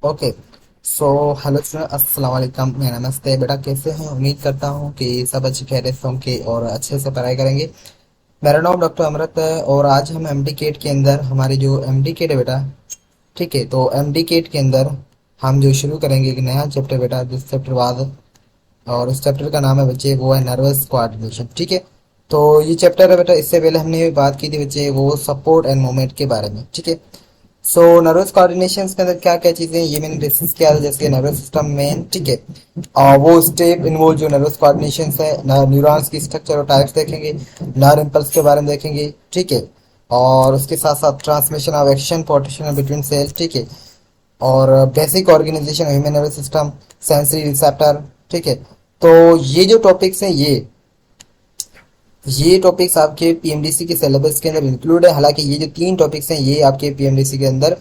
Okay. So hello sir, अस्सलाम वालेकुम, मैं नमस्ते बेटा, कैसे हैं? उम्मीद करता हूँ कि सब अच्छी खैरियत से होंगे और अच्छे से पढ़ाई करेंगे। मेरा नाम डॉक्टर अमृत है और आज हम एमडी केट के अंदर हमारी जो एमडी केट है बेटा, ठीक है, तो एमडी केट के अंदर हम जो शुरू करेंगे एक नया चैप्टर बेटा, जिस चैप्टर बाद और उस चैप्टर का नाम है बच्चे, वो है नर्वस कोऑर्डिनेशन। ठीक है, तो ये चैप्टर है बेटा, इससे पहले हमने बात की थी बच्चे वो सपोर्ट एंड मूवमेंट के बारे में। ठीक है, सो नर्वस कोऑर्डिनेशन के अंदर क्या क्या चीजें ये मैंने डिस्कस किया था, जैसे नर्वस सिस्टम में। ठीक है, और वो स्टेप इन्वॉल्व जो नर्वस कोऑर्डिनेशन है, न्यूरॉन्स की स्ट्रक्चर और टाइप्स देखेंगे, नर्व इम्पल्स के बारे में देखेंगे। ठीक है, और उसके साथ साथ transmission of action potential between cells. ठीक है, और basic organization human nervous system, sensory receptor. ठीक है, तो ये जो टॉपिक्स हैं ये टॉपिक्स आपके पीएमडीसी के सिलेबस के अंदर इंक्लूड है। हालांकि ये जो तीन टॉपिक्स हैं ये आपके पीएमडीसी के अंदर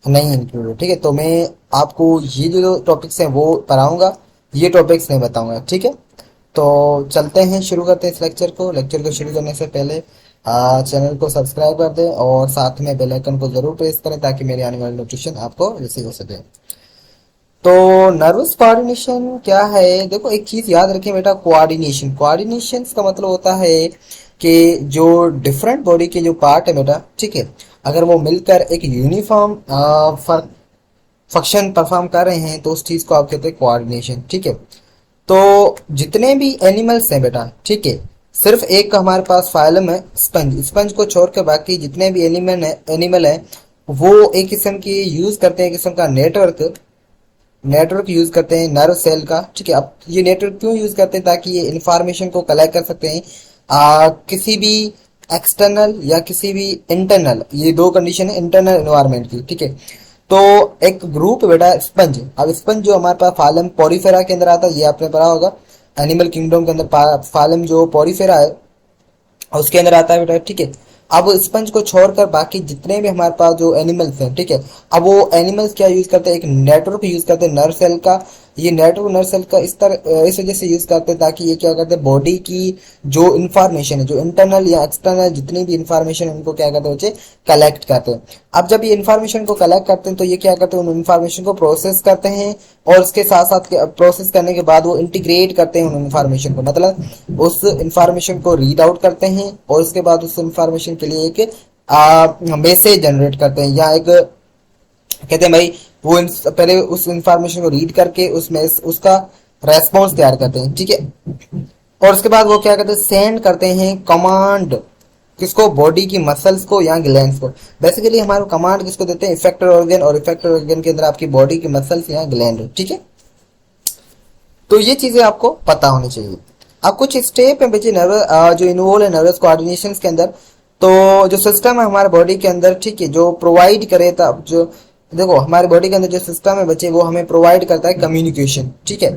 नहीं इंक्लूड है। ठीक है, तो मैं आपको ये जो टॉपिक्स हैं वो पढ़ाऊंगा, ये टॉपिक्स नहीं बताऊंगा। ठीक है, तो चलते हैं, शुरू करते हैं इस लेक्चर को शुरू करने से पहले चैनल को सब्सक्राइब कर दें और साथ में बेल आइकन को जरूर प्रेस करें ताकि मेरी आने वाली नोटिफिकेशन आपको रिसीव हो सके। तो नर्वस कोऑर्डिनेशन क्या है? देखो, एक चीज याद रखें बेटा, कोऑर्डिनेशन कोऑर्डिनेशन का मतलब होता है कि जो डिफरेंट बॉडी के जो पार्ट है बेटा, ठीक है, अगर वो मिलकर एक यूनिफॉर्म फंक्शन परफॉर्म कर रहे हैं तो उस चीज को आप कहते हैं कोऑर्डिनेशन। ठीक है, तो जितने भी एनिमल्स हैं बेटा, ठीक है, सिर्फ एक हमारे पास फाइलम है स्पंज, स्पंज को छोड़कर बाकी जितने भी एनिमल है वो एक किस्म की यूज करते हैं, एक किस्म का नेटवर्क यूज करते हैं नर्व सेल का। ठीक है, अब ये नेटवर्क क्यों यूज करते हैं? ताकि ये इंफॉर्मेशन को कलेक्ट कर सकते हैं किसी भी एक्सटर्नल या किसी भी इंटरनल, ये दो कंडीशन है इंटरनल एनवायरनमेंट की। ठीक है, तो एक ग्रुप बेटा स्पंज, अब स्पंज जो हमारे पास फालम पोरीफेरा के अंदर आता है, ये आपने पढ़ा होगा एनिमल किंगडम के अंदर फालम जो पोरीफेरा है उसके अंदर आता है बेटा। ठीक है, अब स्पंज को छोड़कर बाकी जितने भी हमारे पास जो एनिमल्स हैं, ठीक है, अब वो एनिमल्स क्या यूज करते हैं? एक नेटवर्क यूज करते हैं नर्व सेल का। ये नेटवर्क नर्व सेल का इस तरह इस वजह से यूज करते हैं ताकि ये क्या करते हैं, बॉडी की जो इंफॉर्मेशन है, जो इंटरनल या एक्सटर्नल जितनी भी इंफॉर्मेशन है उनको क्या करते हैं बच्चे, कलेक्ट करते हैं। अब जब ये इंफॉर्मेशन को कलेक्ट करते हैं तो ये क्या करते हैं, उन इंफॉर्मेशन को प्रोसेस करते हैं और उसके साथ साथ प्रोसेस करने के बाद वो इंटीग्रेट करते हैं उन इंफॉर्मेशन को, मतलब उस इंफॉर्मेशन को रीड आउट करते हैं और उसके बाद उस इंफॉर्मेशन के लिए एक मैसेज जनरेट करते हैं, या एक कहते हैं भाई वो पहले उस इंफॉर्मेशन को रीड करके उसमें उसका रेस्पॉन्स तैयार करते हैं। ठीक है, और उसके बाद वो क्या करते हैं, सेंड करते हैं कमांड, किसको? बॉडी की मसल्स को या ग्लैंड्स को। बेसिकली हमारे कमांड किसको देते हैं? इफेक्टर ऑर्गन, और इफेक्टर ऑर्गन के अंदर आपकी बॉडी की मसल्स या ग्लैंड। ठीक है, तो ये चीजें आपको पता होनी चाहिए। अब कुछ स्टेप है बच्चे नर्व जो इन्वॉल्व है नर्वस कोऑर्डिनेशन के अंदर। तो जो सिस्टम है हमारे बॉडी के अंदर, ठीक है, जो प्रोवाइड करे, तब जो देखो हमारे बॉडी के अंदर जो सिस्टम है बच्चे वो हमें प्रोवाइड करता है कम्युनिकेशन। ठीक है,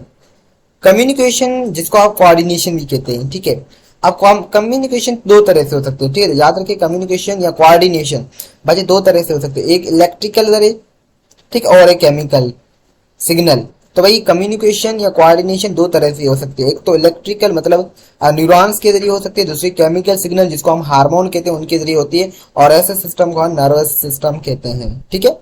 कम्युनिकेशन जिसको आप कोऑर्डिनेशन भी कहते हैं। ठीक है, अब कम्युनिकेशन दो तरह से हो सकते हैं। ठीक है, याद रखिए कम्युनिकेशन या कोऑर्डिनेशन बच्चे दो तरह से हो सकते हैं, एक इलेक्ट्रिकल जरिए, ठीक, और एक केमिकल सिग्नल। तो भाई कम्युनिकेशन या कोऑर्डिनेशन दो तरह से हो सकती है, एक तो इलेक्ट्रिकल मतलब न्यूरॉन्स के जरिए हो सकती है, दूसरी केमिकल सिग्नल जिसको हम हार्मोन कहते हैं उनके जरिए होती है, और ऐसे सिस्टम को हम नर्वस सिस्टम कहते हैं। ठीक है,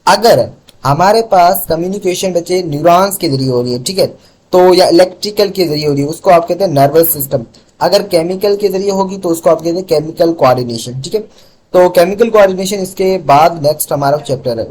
अगर हमारे पास कम्युनिकेशन बच्चे न्यूरॉन्स के जरिए हो रही है, ठीक है, तो या इलेक्ट्रिकल के जरिए हो रही है उसको आप कहते हैं नर्वस सिस्टम। अगर केमिकल के जरिए होगी तो उसको आप कहते हैं केमिकल कोऑर्डिनेशन। ठीक है, तो केमिकल कोऑर्डिनेशन इसके बाद नेक्स्ट हमारा चैप्टर है।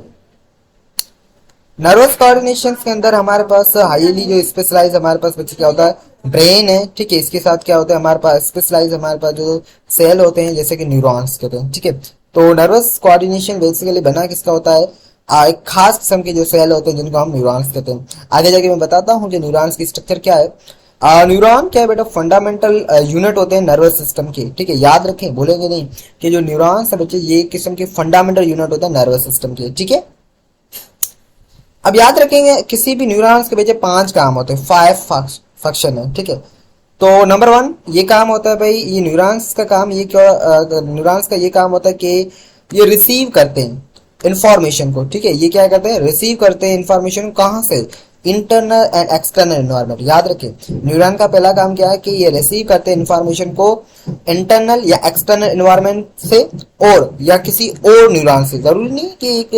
नर्वस कोऑर्डिनेशन के अंदर हमारे पास हाईली जो स्पेशलाइज हमारे पास बच्चे क्या होता है, ब्रेन है। ठीक है, इसके साथ क्या होता है हमारे पास स्पेशलाइज हमारे पास जो सेल होते हैं जैसे कि न्यूरॉन्स कहते हैं। ठीक है, तो नर्वस कोऑर्डिनेशन बेसिकली बना किसका होता है, एक खास किस्म के जो सेल होते हैं जिनको हम न्यूरॉन्स कहते हैं। आगे जाके मैं बताता हूँ कि न्यूरॉन्स की स्ट्रक्चर क्या है। न्यूरॉन क्या है बेटा, फंडामेंटल यूनिट होते हैं नर्वस सिस्टम के। ठीक है, याद रखें, भूलेंगे नहीं कि जो न्यूरॉन्स है बच्चे ये एक किस्म के फंडामेंटल यूनिट होते हैं नर्वस सिस्टम के। ठीक है, अब याद रखेंगे किसी भी न्यूरॉन्स के पीछे पांच काम होते हैं, फाइव फंक्शन है। ठीक है, तो नंबर वन ये काम होता है भाई, ये न्यूरॉन्स का काम, ये क्या, न्यूरॉन्स का ये काम होता है कि ये रिसीव करते हैं इंफॉर्मेशन को। ठीक है, ये क्या करते हैं, रिसीव करते हैं इंफॉर्मेशन कहाँ से, इंटरनल एंड एक्सटर्नल एनवायरनमेंट। याद रखें, न्यूरॉन का पहला काम क्या है कि ये रिसीव करते हैं इंफॉर्मेशन को इंटरनल या एक्सटर्नल एनवायरनमेंट से और या किसी और न्यूरॉन से। जरूरी नहीं कि एक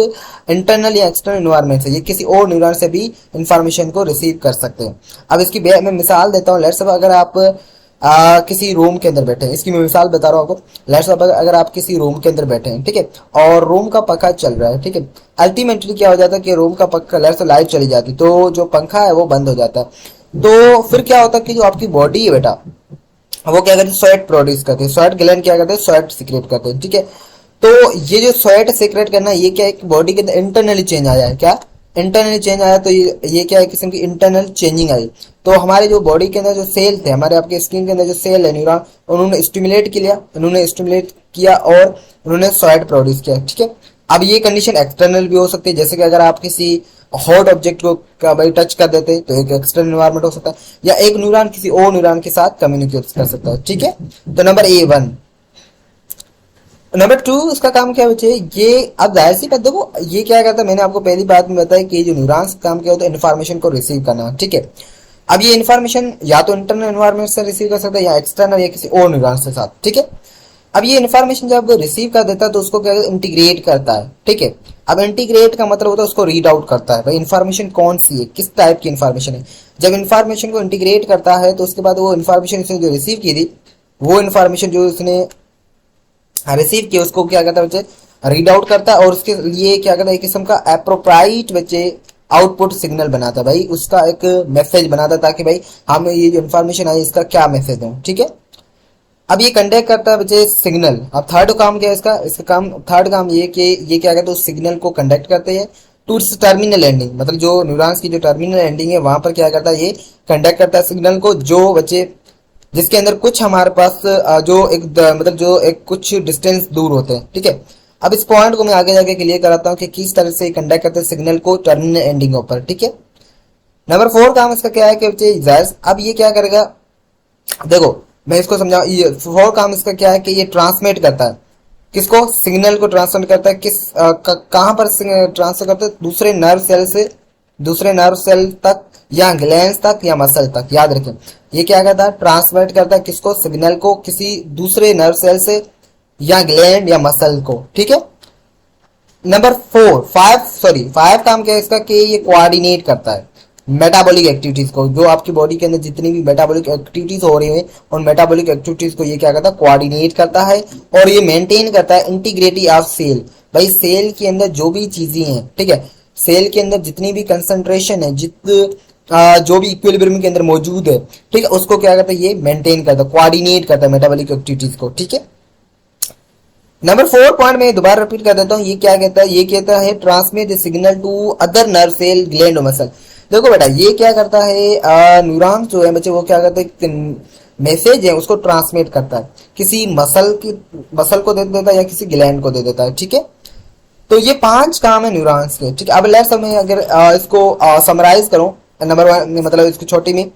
इंटरनल या एक्सटर्नल एनवायरनमेंट से, ये किसी और न्यूरॉन से भी इंफॉर्मेशन को रिसीव कर सकते हैं। अब इसकी मैं मिसाल देता हूँ। लेट्स सपोज अगर आप किसी रूम के अंदर बैठे हैं, इसकी मैं मिसाल बता रहा हूँ आपको। लेट्स सपोज अगर आप किसी रूम के अंदर बैठे हैं, ठीक है, और रूम का पंखा चल रहा है, ठीक है। अल्टीमेटली क्या हो जाता है कि रूम का पंखा, लेट्स से लाइट चली जाती तो जो पंखा है वो बंद हो जाता है। तो फिर क्या होता है कि जो आपकी बॉडी है बेटा, वो क्या करते हैं, स्वेट प्रोड्यूस करते हैं। स्वेट ग्लैंड क्या करते हैं, स्वेट सीक्रेट करते हैं, ठीक है। तो ये जो स्वेट सीक्रेट करना, ये क्या है, बॉडी के अंदर इंटरनली चेंज आया है। क्या इंटरनली चेंज आया, तो ये क्या है, किस्म की इंटरनल चेंजिंग आई। तो हमारे जो बॉडी के अंदर जो सेल थे, हमारे आपके स्किन के अंदर जो सेल है न्यूरॉन, उन्होंने स्टिमुलेट किया, और उन्होंने स्वेट प्रोड्यूस किया, ठीक है। अब ये कंडीशन एक्सटर्नल भी हो सकती है, जैसे कि अगर आप किसी हॉट ऑब्जेक्ट को भाई टच कर देते तो एक एक्सटर्नल एनवायरनमेंट हो सकता है, या एक न्यूरॉन किसी और न्यूरॉन के साथ कम्युनिकेट कर सकता है, ठीक है। तो नंबर A1। नंबर 2 इसका काम क्या बचे, ये अब जाहिर सी बात देखो, ये क्या करता है, मैंने आपको पहली बात में बताया कि जो न्यूरॉन्स का काम क्या होता है, इन्फॉर्मेशन को रिसीव करना, ठीक है। अब ये इन्फॉर्मेशन या तो इंटरनल एनवायरनमेंट से रिसीव कर सकता है या एक्सटर्नल या किसी और न्यूरॉन के साथ, ठीक है। अब ये इन्फॉर्मेशन जब रिसीव कर देता है तो उसको क्या इंटीग्रेट करता है, ठीक है। अब इंटीग्रेट का मतलब होता है उसको रीड आउट करता है, भाई इन्फॉर्मेशन कौन सी है, किस टाइप की इन्फॉर्मेशन है। जब इन्फॉर्मेशन को इंटीग्रेट करता है तो उसके बाद वो इन्फॉर्मेशन इसने जो रिसीव की थी, वो इन्फॉर्मेशन जो उसने रिसीव किया उसको क्या करता है बच्चे, रीड आउट करता है, और उसके लिए क्या करता है, एक किस्म का एप्रोप्राइट बच्चे आउटपुट सिग्नल बनाता है, भाई उसका एक मैसेज बनाता है, ताकि भाई हम ये जो इन्फॉर्मेशन आई इसका क्या मैसेज दूं, ठीक है। अब ये कंडक्ट करता है बच्चे सिग्नल। अब थर्ड काम क्या है इसका काम, थर्ड काम ये कि ये क्या करता है, उस सिग्नल को कंडक्ट करते हैं टू टर्मिनल एंडिंग, मतलब जो न्यूरॉन्स की जो टर्मिनल एंडिंग है वहां पर क्या करता है, ये कंडक्ट करता है सिग्नल को, जो बच्चे जिसके अंदर कुछ हमारे पास मतलब जो एक कुछ डिस्टेंस दूर होते हैं, ठीक है। अब इस पॉइंट को मैं आगे जाके क्लियर कराता हूँ कि किस तरह से कंडक्ट करते हैं सिग्नल को टर्मिनल एंडिंग ऊपर, ठीक है। नंबर 4 काम इसका क्या है कि अब ये क्या करेगा, देखो मैं इसको समझा, ये 4 काम इसका क्या है कि ये ट्रांसमिट करता है, किसको, सिग्नल को ट्रांसमिट करता है, कहां पर ट्रांसफर करता है, दूसरे नर्व सेल तक या ग्लैंड्स तक या मसल तक। याद रखें, ये क्या करता है, ट्रांसमिट करता है किसको, सिग्नल को किसी दूसरे नर्व सेल से या ग्लैंड या मसल को, ठीक है। नंबर 5 काम क्या है इसका कि ये कोऑर्डिनेट करता है मेटाबॉलिक एक्टिविटीज को, जो आपकी बॉडी के अंदर जितनी भी मेटाबॉलिक एक्टिविटीज हो रही है उन मेटाबॉलिक एक्टिविटीज को ये क्या करता है, कोऑर्डिनेट करता है, और ये मेंटेन करता है इंटीग्रिटी ऑफ सेल। भाई सेल के अंदर जो भी चीजें हैं, ठीक है, सेल के अंदर जितनी भी कंसंट्रेशन है, जो भी इक्विलिब्रियम के अंदर मौजूद है, ठीक है, उसको क्या करता है, ये मेंटेन करता है, कोऑर्डिनेट करता है मेटाबॉलिक एक्टिविटीज को, ठीक है। नंबर 4 पॉइंट में दोबारा रिपीट कर देता हूँ, ये क्या कहता है, ये कहता है transmit the signal to other nerve cell gland और मसल। देखो बेटा, ये क्या करता है, न्यूरॉन्स जो है बच्चे वो क्या करते हैं, मैसेज है उसको ट्रांसमिट करता है, किसी मसल को दे देता है या किसी ग्लैंड को दे देता है, ठीक है। तो ये 5 काम है न्यूरॉन्स के, ठीक है। अब लेट्स मैं अगर इसको समराइज करूं नंबर 1 मतलब इसको छोटी में,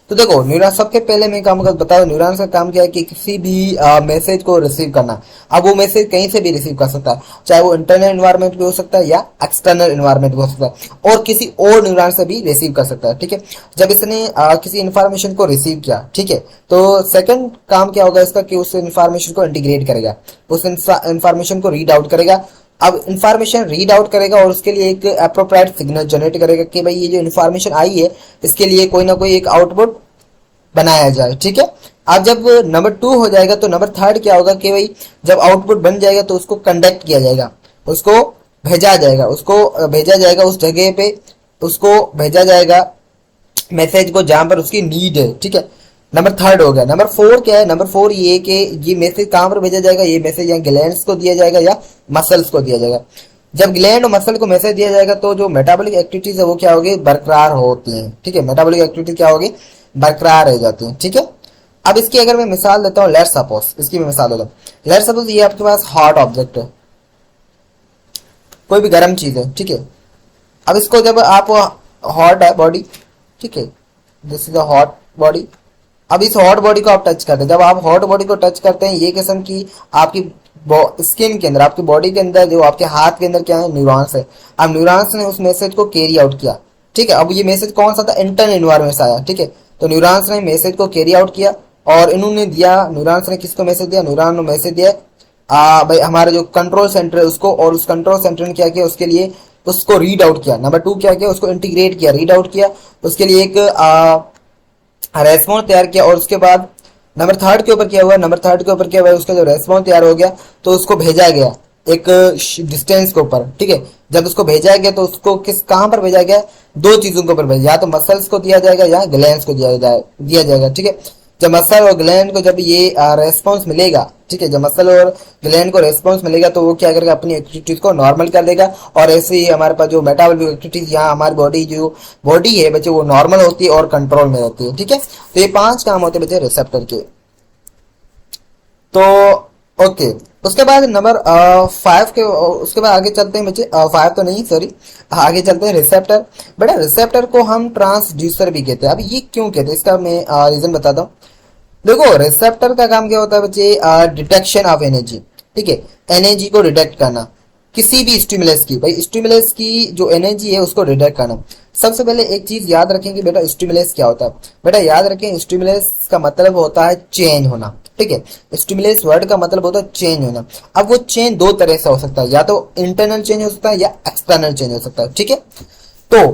तो देखो न्यूरॉन सबके पहले मैं काम बताऊं, न्यूरॉन का काम क्या है कि किसी भी मैसेज को रिसीव करना। अब वो मैसेज कहीं से भी रिसीव कर सकता है, चाहे वो इंटरनल एनवायरनमेंट भी हो सकता है या एक्सटर्नल एनवायरनमेंट भी हो सकता है, और किसी और न्यूरॉन से भी रिसीव कर सकता है, ठीक है। जब इसने किसी इंफॉर्मेशन को रिसीव किया, ठीक है, तो सेकंड काम क्या होगा इसका कि उस इंफॉर्मेशन को इंटीग्रेट करेगा, उस इंफॉर्मेशन को रीड आउट करेगा। अब इंफॉर्मेशन रीड आउट करेगा और उसके लिए एक एप्रोप्रिएट सिग्नल जनरेट करेगा कि भाई ये जो इंफॉर्मेशन आई है इसके लिए कोई ना कोई एक आउटपुट बनाया जाए, ठीक है। अब जब नंबर 2 हो जाएगा तो नंबर 3 क्या होगा कि भाई जब आउटपुट बन जाएगा तो उसको कंडक्ट किया जाएगा, उसको भेजा जाएगा उस जगह पे, उसको भेजा जाएगा मैसेज को जहां पर उसकी नीड है, ठीक है। नंबर 3 हो गया। नंबर 4 क्या है, नंबर 4 ये कि ये मैसेज कहां पर भेजा जाएगा, ये मैसेज या ग्लैंड्स को दिया जाएगा या मसल्स को दिया जाएगा। जब ग्लैंड और मसल को मैसेज दिया जाएगा तो जो मेटाबॉलिक एक्टिविटीज है वो क्या होगी, बरकरार होती हैं, ठीक है। मेटाबॉलिक एक्टिविटी क्या होगी, बरकरार रह जाती है, ठीक है। अब इसकी अगर मैं मिसाल देता हूँ, लेट्स सपोज इसकी मैं मिसाल देता हूँ, लेट्स सपोज ये आपके पास हॉट ऑब्जेक्ट है, कोई भी गर्म चीज है, ठीक है। अब इसको जब आप हॉट है बॉडी, ठीक है, this is a hot body. अब इस हॉट बॉडी को आप टच करते हैं, जब आप हॉट बॉडी को टच करते हैं ये किस्म की आपकी स्किन के अंदर, आपकी बॉडी के अंदर, जो आपके हाथ के अंदर क्या है, न्यूरॉन्स है। अब न्यूरॉन्स ने उस मैसेज को कैरी आउट किया, ठीक है। अब ये मैसेज कौन सा था, इंटरनल एनवायरनमेंट से आया, ठीक है। तो न्यूरॉन्स ने मैसेज को कैरी आउट किया और इन्होंने दिया, न्यूरॉन्स ने किसको मैसेज दिया, न्यूरॉन ने मैसेज दिया भाई हमारे जो कंट्रोल सेंटर है उसको, और उस कंट्रोल सेंटर ने क्या किया, उसके लिए उसको रीड आउट किया। नंबर 2 क्या किया, उसको इंटीग्रेट किया, रीड आउट किया, उसके लिए एक रेस्पॉन्स तैयार किया। और उसके बाद नंबर 3 के ऊपर क्या हुआ, नंबर 3 के ऊपर क्या हुआ, उसका जो रेस्पॉन्स तैयार हो गया तो उसको भेजा गया एक डिस्टेंस के ऊपर, ठीक है। जब उसको भेजा गया तो उसको किस कहां पर भेजा गया, दो चीजों के ऊपर भेजा, या तो मसल्स को दिया जाएगा या ग्लैंड्स को दिया जाएगा, ठीक है। जब मसल और ग्लैंड को जब ये रेस्पॉन्स मिलेगा, ठीक है, जब मसल और ग्लैंड को रेस्पॉन्स मिलेगा तो वो क्या करेगा, अपनी एक्टिविटीज को नॉर्मल कर देगा। और ऐसे ही हमारे पास जो मेटाबॉलिक एक्टिविटीज, यहाँ हमारी बॉडी है बच्चे वो नॉर्मल होती है और कंट्रोल में रहती है, ठीक है। तो ये 5 काम होते हैं बच्चे रिसेप्टर के। तो ओके, उसके बाद नंबर 5 के, उसके बाद आगे चलते हैं बच्चे, 5 तो नहीं सॉरी, आगे चलते हैं रिसेप्टर। बेटा रिसेप्टर को हम ट्रांसड्यूसर भी कहते हैं। अब ये क्यों कहते हैं, इसका मैं रीजन बताता हूँ। देखो रिसेप्टर का काम क्या होता है बच्चे, डिटेक्शन ऑफ एनर्जी, ठीक है, एनर्जी को डिटेक्ट करना किसी भी स्टिमुलस की, भाई स्टिमुलस की जो एनर्जी है उसको डिटेक्ट करना। सबसे पहले एक चीज याद रखें कि बेटा स्टिमुलस क्या होता है। बेटा याद रखें स्टिमुलस का मतलब होता है चेंज होना, ठीक है। स्टिमुलस वर्ड का मतलब होता है चेंज होना। अब वो चेंज दो तरह से हो सकता है, या तो इंटरनल चेंज हो सकता है या एक्सटर्नल चेंज हो सकता है, ठीक है। तो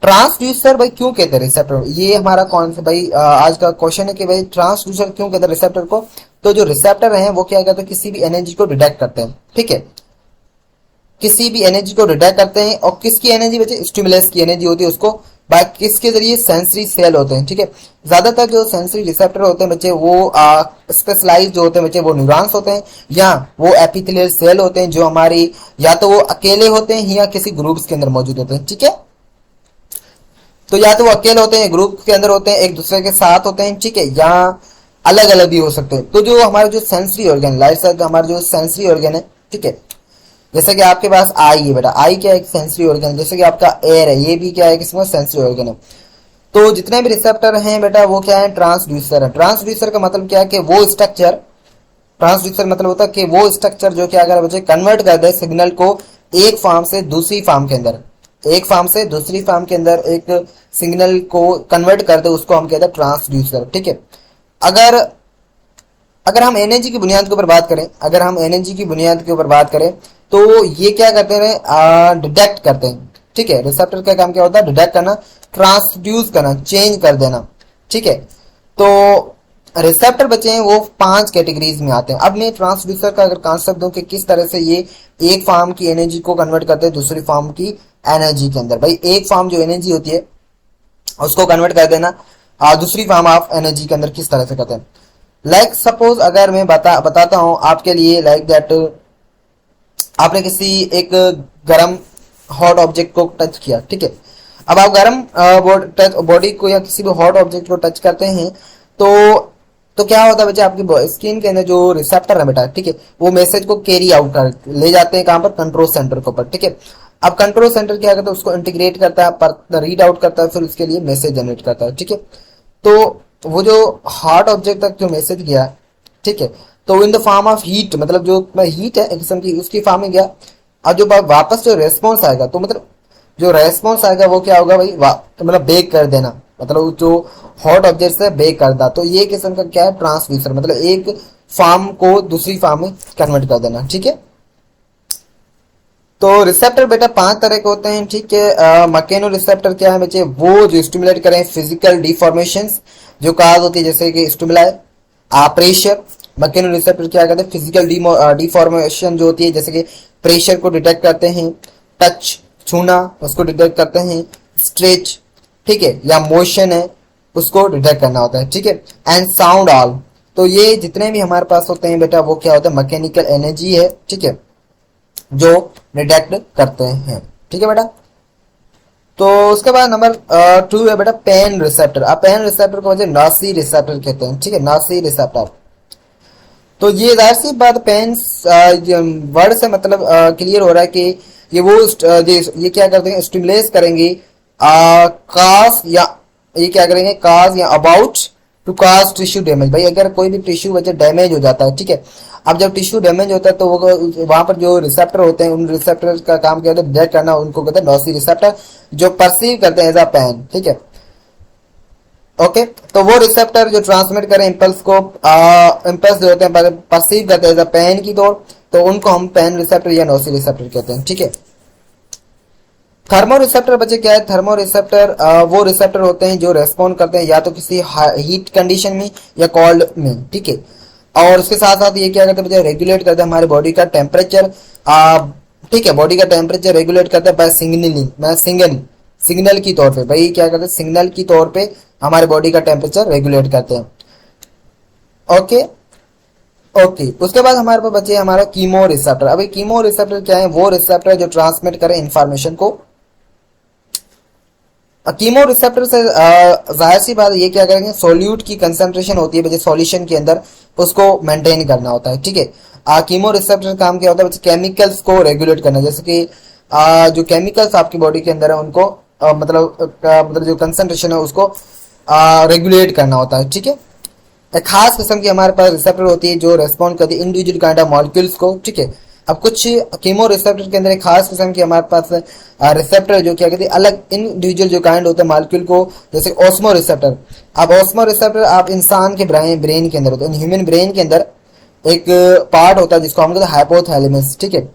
ट्रांसड्यूसर भाई क्यों कहते हैं रिसेप्टर, ये हमारा कौन सा भाई आज का क्वेश्चन है कि भाई ट्रांसड्यूसर क्यों कहते हैं रिसेप्टर को। तो जो रिसेप्टर है वो क्या करते हैं, किसी भी एनर्जी को डिटेक्ट करते हैं, ठीक है, किसी भी एनर्जी को डिटेक्ट करते हैं। और किसकी एनर्जी बच्चे, स्टिमुलस की एनर्जी होती है उसको, बाकी किसके जरिए, सेंसरी सेल होते हैं, ठीक है। ज्यादातर जो सेंसरी रिसेप्टर होते हैं बच्चे वो स्पेशलाइज जो होते हैं बच्चे वो न्यूरॉन्स होते हैं, या वो एपिथेलियल सेल होते हैं जो हमारी, या तो वो अकेले होते हैं या किसी ग्रुप्स के अंदर मौजूद होते हैं, ठीक है। तो या तो वो अकेले होते हैं, ग्रुप के अंदर होते हैं, एक दूसरे के साथ होते हैं, ठीक है, या अलग अलग भी हो सकते हैं। तो जो हमारे जो सेंसरी ऑर्गन, लाइट साइड हमारे जो सेंसरी ऑर्गन है, ठीक है, जैसे कि आपके पास आई है बेटा, आई क्या है, एक सेंसरी ऑर्गन है। जैसे कि आपका एयर है, ये भी क्या है, किसमें सेंसरी ऑर्गन है। तो जितने भी रिसेप्टर हैं बेटा वो क्या है, ट्रांसड्यूसर है। ट्रांसड्यूसर का मतलब क्या है कि वो स्ट्रक्चर, ट्रांसड्यूसर मतलब होता है कि वो स्ट्रक्चर जो क्या कर बच्चे कन्वर्ट कर दे सिग्नल को एक फॉर्म से दूसरी फॉर्म के अंदर, एक फॉर्म से दूसरी फॉर्म के अंदर एक सिग्नल को कन्वर्ट कर दे, उसको हम कहते हैं ट्रांसड्यूसर, ठीक है। अगर अगर हम एनर्जी की बुनियाद के ऊपर बात करें, अगर हम एनर्जी की बुनियाद के ऊपर बात करें तो ये क्या करते हैं, डिटेक्ट करते हैं, ठीक है। रिसेप्टर का काम क्या होता है, डिटेक्ट करना, ट्रांसड्यूस करना, चेंज कर देना, ठीक है। तो रिसेप्टर बचे हैं वो 5 कैटेगरीज में आते हैं। अब मैं ट्रांसड्यूसर का अगर कॉन्सेप्ट दूं कि किस तरह से ये एक फॉर्म की एनर्जी को कन्वर्ट करते हैं दूसरी फॉर्म की एनर्जी के अंदर। भाई एक फॉर्म जो एनर्जी होती है उसको कन्वर्ट कर देना दूसरी फॉर्म ऑफ एनर्जी के अंदर किस तरह से करते हैं। लाइक सपोज अगर मैं बताता हूं आपके लिए, लाइक दैट आपने किसी एक गर्म हॉट ऑब्जेक्ट को टच किया, ठीक है। अब आप गर्म बॉडी को या किसी भी हॉट ऑब्जेक्ट को टच करते हैं तो क्या होता है बच्चे, आपकी स्किन के अंदर जो रिसेप्टर है बेटा, ठीक है, वो मैसेज को कैरी आउट कर ले जाते हैं कहां पर, कंट्रोल सेंटर के ऊपर, ठीक है। अब कंट्रोल सेंटर क्या करता है, उसको इंटीग्रेट करता है, रीड आउट करता है, फिर उसके लिए मैसेज जनरेट करता है, ठीक है। तो वो जो हॉट ऑब्जेक्ट तक जो मैसेज गया, ठीक है, तो in the form of heat, मतलब जो हीट है एक किस्म की, उसकी फॉर्म में गया। अब जो वापस जो रेस्पॉन्स आएगा, तो मतलब जो रेस्पॉन्स आएगा वो क्या होगा भाई, तो मतलब बेक कर देना, मतलब जो हॉट ऑब्जेक्ट से बेक कर दा। तो ये किस्म का क्या है, ट्रांसड्यूसर, मतलब एक फॉर्म को दूसरी फॉर्म में कन्वर्ट कर देना, ठीक है। तो रिसेप्टर बेटा 5 तरह के होते हैं, ठीक है। मैकेनो रिसेप्टर क्या है बच्चे, वो जो स्टिमुलेट करें फिजिकल डिफॉर्मेशंस जो काज होती है, जैसे कि स्टिमुलाई प्रेशर। मैकेनो रिसेप्टर क्या करते हैं, फिजिकल डिफॉर्मेशन जो होती है, जैसे कि प्रेशर को डिटेक्ट करते हैं, टच छूना उसको डिटेक्ट करते हैं, स्ट्रेच, ठीक है, या मोशन है उसको डिटेक्ट करना होता है, ठीक है। एंड साउंड ऑल, तो ये जितने भी हमारे पास होते हैं बेटा वो क्या होता है, मैकेनिकल एनर्जी है, ठीक है, जो डिटेक्ट करते हैं, ठीक है बेटा। तो उसके बाद नंबर 2 है बेटा पेन रिसेप्टर। अब पेन रिसेप्टर को नासी रिसेप्टर कहते हैं, ठीक है, नासी रिसेप्टर। तो ये जाहिर सी बात पेन वर्ड से मतलब क्लियर हो रहा है कि ये वो ये क्या करते हैं, स्टिमुलेट करेंगे काज, या ये क्या करेंगे, काज या about to cause tissue damage. भाई अगर कोई भी टिश्यू बच्चे डैमेज हो जाता है, ठीक है, अब जब टिश्यू डैमेज होता है तो वो वहां पर जो रिसेप्टर होते हैं, उन रिसेप्टर का काम क्या होता है, डिटेक्ट करना, उनको कहते हैं नॉसी रिसेप्टर, जो परसीव करते हैं एज अ पेन, ठीक है। ओके, तो वो रिसेप्टर जो ट्रांसमिट करें इम्पल्स को, इम्पल्स जो होते हैं परसीव करते हैं एज अ पेन की तौर, तो उनको हम पेन रिसेप्टर या नॉसी रिसेप्टर कहते हैं, ठीक है। थर्मो रिसेप्टर बच्चे क्या है, थर्मो रिसेप्टर वो रिसेप्टर होते हैं जो रेस्पॉन्ड करते हैं या तो किसी हीट कंडीशन में या कोल्ड में, ठीक है। और उसके साथ साथ ये क्या करते हैं बच्चे, रेगुलेट करते हैं हमारे बॉडी का टेम्परेचर, ठीक है, बॉडी का टेम्परेचर रेगुलेट करते हैं बाय सिग्नलिंग, मैं सिग्नल की तौर पे, भाई क्या करते हैं, सिग्नल की तौर पे हमारे बॉडी का टेम्परेचर रेगुलेट करते हैं। ओके ओके, उसके बाद हमारे पास बचे हमारा कीमो रिसेप्टर। अभी कीमो रिसेप्टर क्या है, वो रिसेप्टर जो ट्रांसमिट करे इंफॉर्मेशन को। कीमो रिसेप्टर से जाहिर सी बात ये क्या करेंगे, सोल्यूट की कंसंट्रेशन होती है बच्चे सॉल्यूशन के अंदर, उसको मेंटेन करना होता है, ठीक है। कीमो रिसेप्टर काम क्या होता है बच्चे, केमिकल्स को रेगुलेट करना, जैसे कि जो केमिकल्स आपकी बॉडी के अंदर है उनको मतलब जो कंसंट्रेशन है उसको रेगुलेट करना होता है, ठीक है। एक खास किस्म की हमारे पास रिसेप्टर होती है जो रेस्पॉन्ड करती है इंडिविजुअल काइंड ऑफ मॉलिक्यूल्स को, ठीक है। अब कुछ कीमो रिसेप्टर के अंदर एक खास किस्म की हमारे पास रिसेप्टर जो क्या कहते हैं, अलग इंडिविजुअल जो काइंड होता है मॉलिक्यूल को, जैसे ऑस्मो रिसेप्टर। अब ऑस्मो रिसेप्टर आप इंसान के ब्रेन के अंदर होता है, ह्यूमन ब्रेन के अंदर एक पार्ट होता है जिसको हम कहते हैं हाइपोथैलेमस, ठीक है।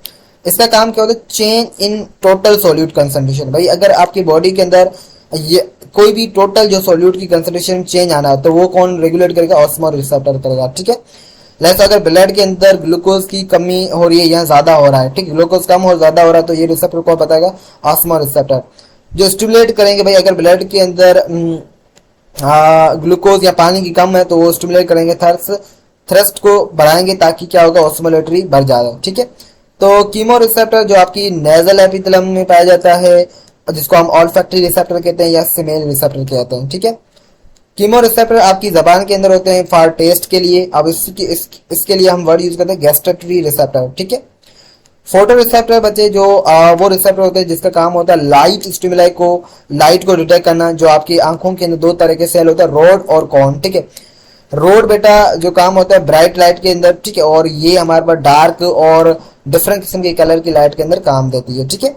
इसका काम क्या होता है, change in total solute concentration. भाई अगर आपकी बॉडी के अंदर ये कोई भी टोटल जो सोल्यूट की कंसंट्रेशन चेंज आना है तो वो कौन रेगुलेट करेगा, ऑस्मो रिसेप्टर करेगा, ठीक है। जैसे अगर ब्लड के अंदर ग्लूकोज की कमी हो रही है या ज्यादा हो रहा है, ठीक, ग्लूकोज कम और ज्यादा हो रहा है, तो ये रिसेप्टर को बताएगा, ऑस्मो रिसेप्टर। जो स्टिमुलेट करेंगे, भाई अगर ब्लड के अंदर ग्लूकोज या पानी की कम है तो वो स्टिमुलेट करेंगे, थ्रस्ट को बढ़ाएंगे ताकि क्या होगा, ऑस्मोलेटरी बढ़ जाएगा, ठीक है। तो कीमो रिसेप्टर जो आपकी नेजल एपिथेलियम में पाया जाता है, जिसको हम ऑल्फैक्टरी रिसेप्टर कहते हैं या स्मेल रिसेप्टर कहते हैं, ठीक है। कीमो रिसेप्टर आपकी जबान के अंदर होते हैं फॉर टेस्ट के लिए। अब इसके लिए हम वर्ड यूज करते हैं गैस्ट्रेटरी रिसेप्टर, ठीक है। फोटो रिसेप्टर बच्चे जो वो रिसेप्टर होते हैं जिसका काम होता है लाइट स्टिमुलाई को, लाइट को डिटेक्ट करना। जो आपकी आंखों के अंदर दो तरह के सेल होता है, रोड और कॉन, ठीक है। रोड बेटा जो काम होता है ब्राइट लाइट के अंदर, ठीक है, और ये हमारे पास डार्क और डिफरेंट किस्म के कलर की लाइट के अंदर काम देती है, ठीक है।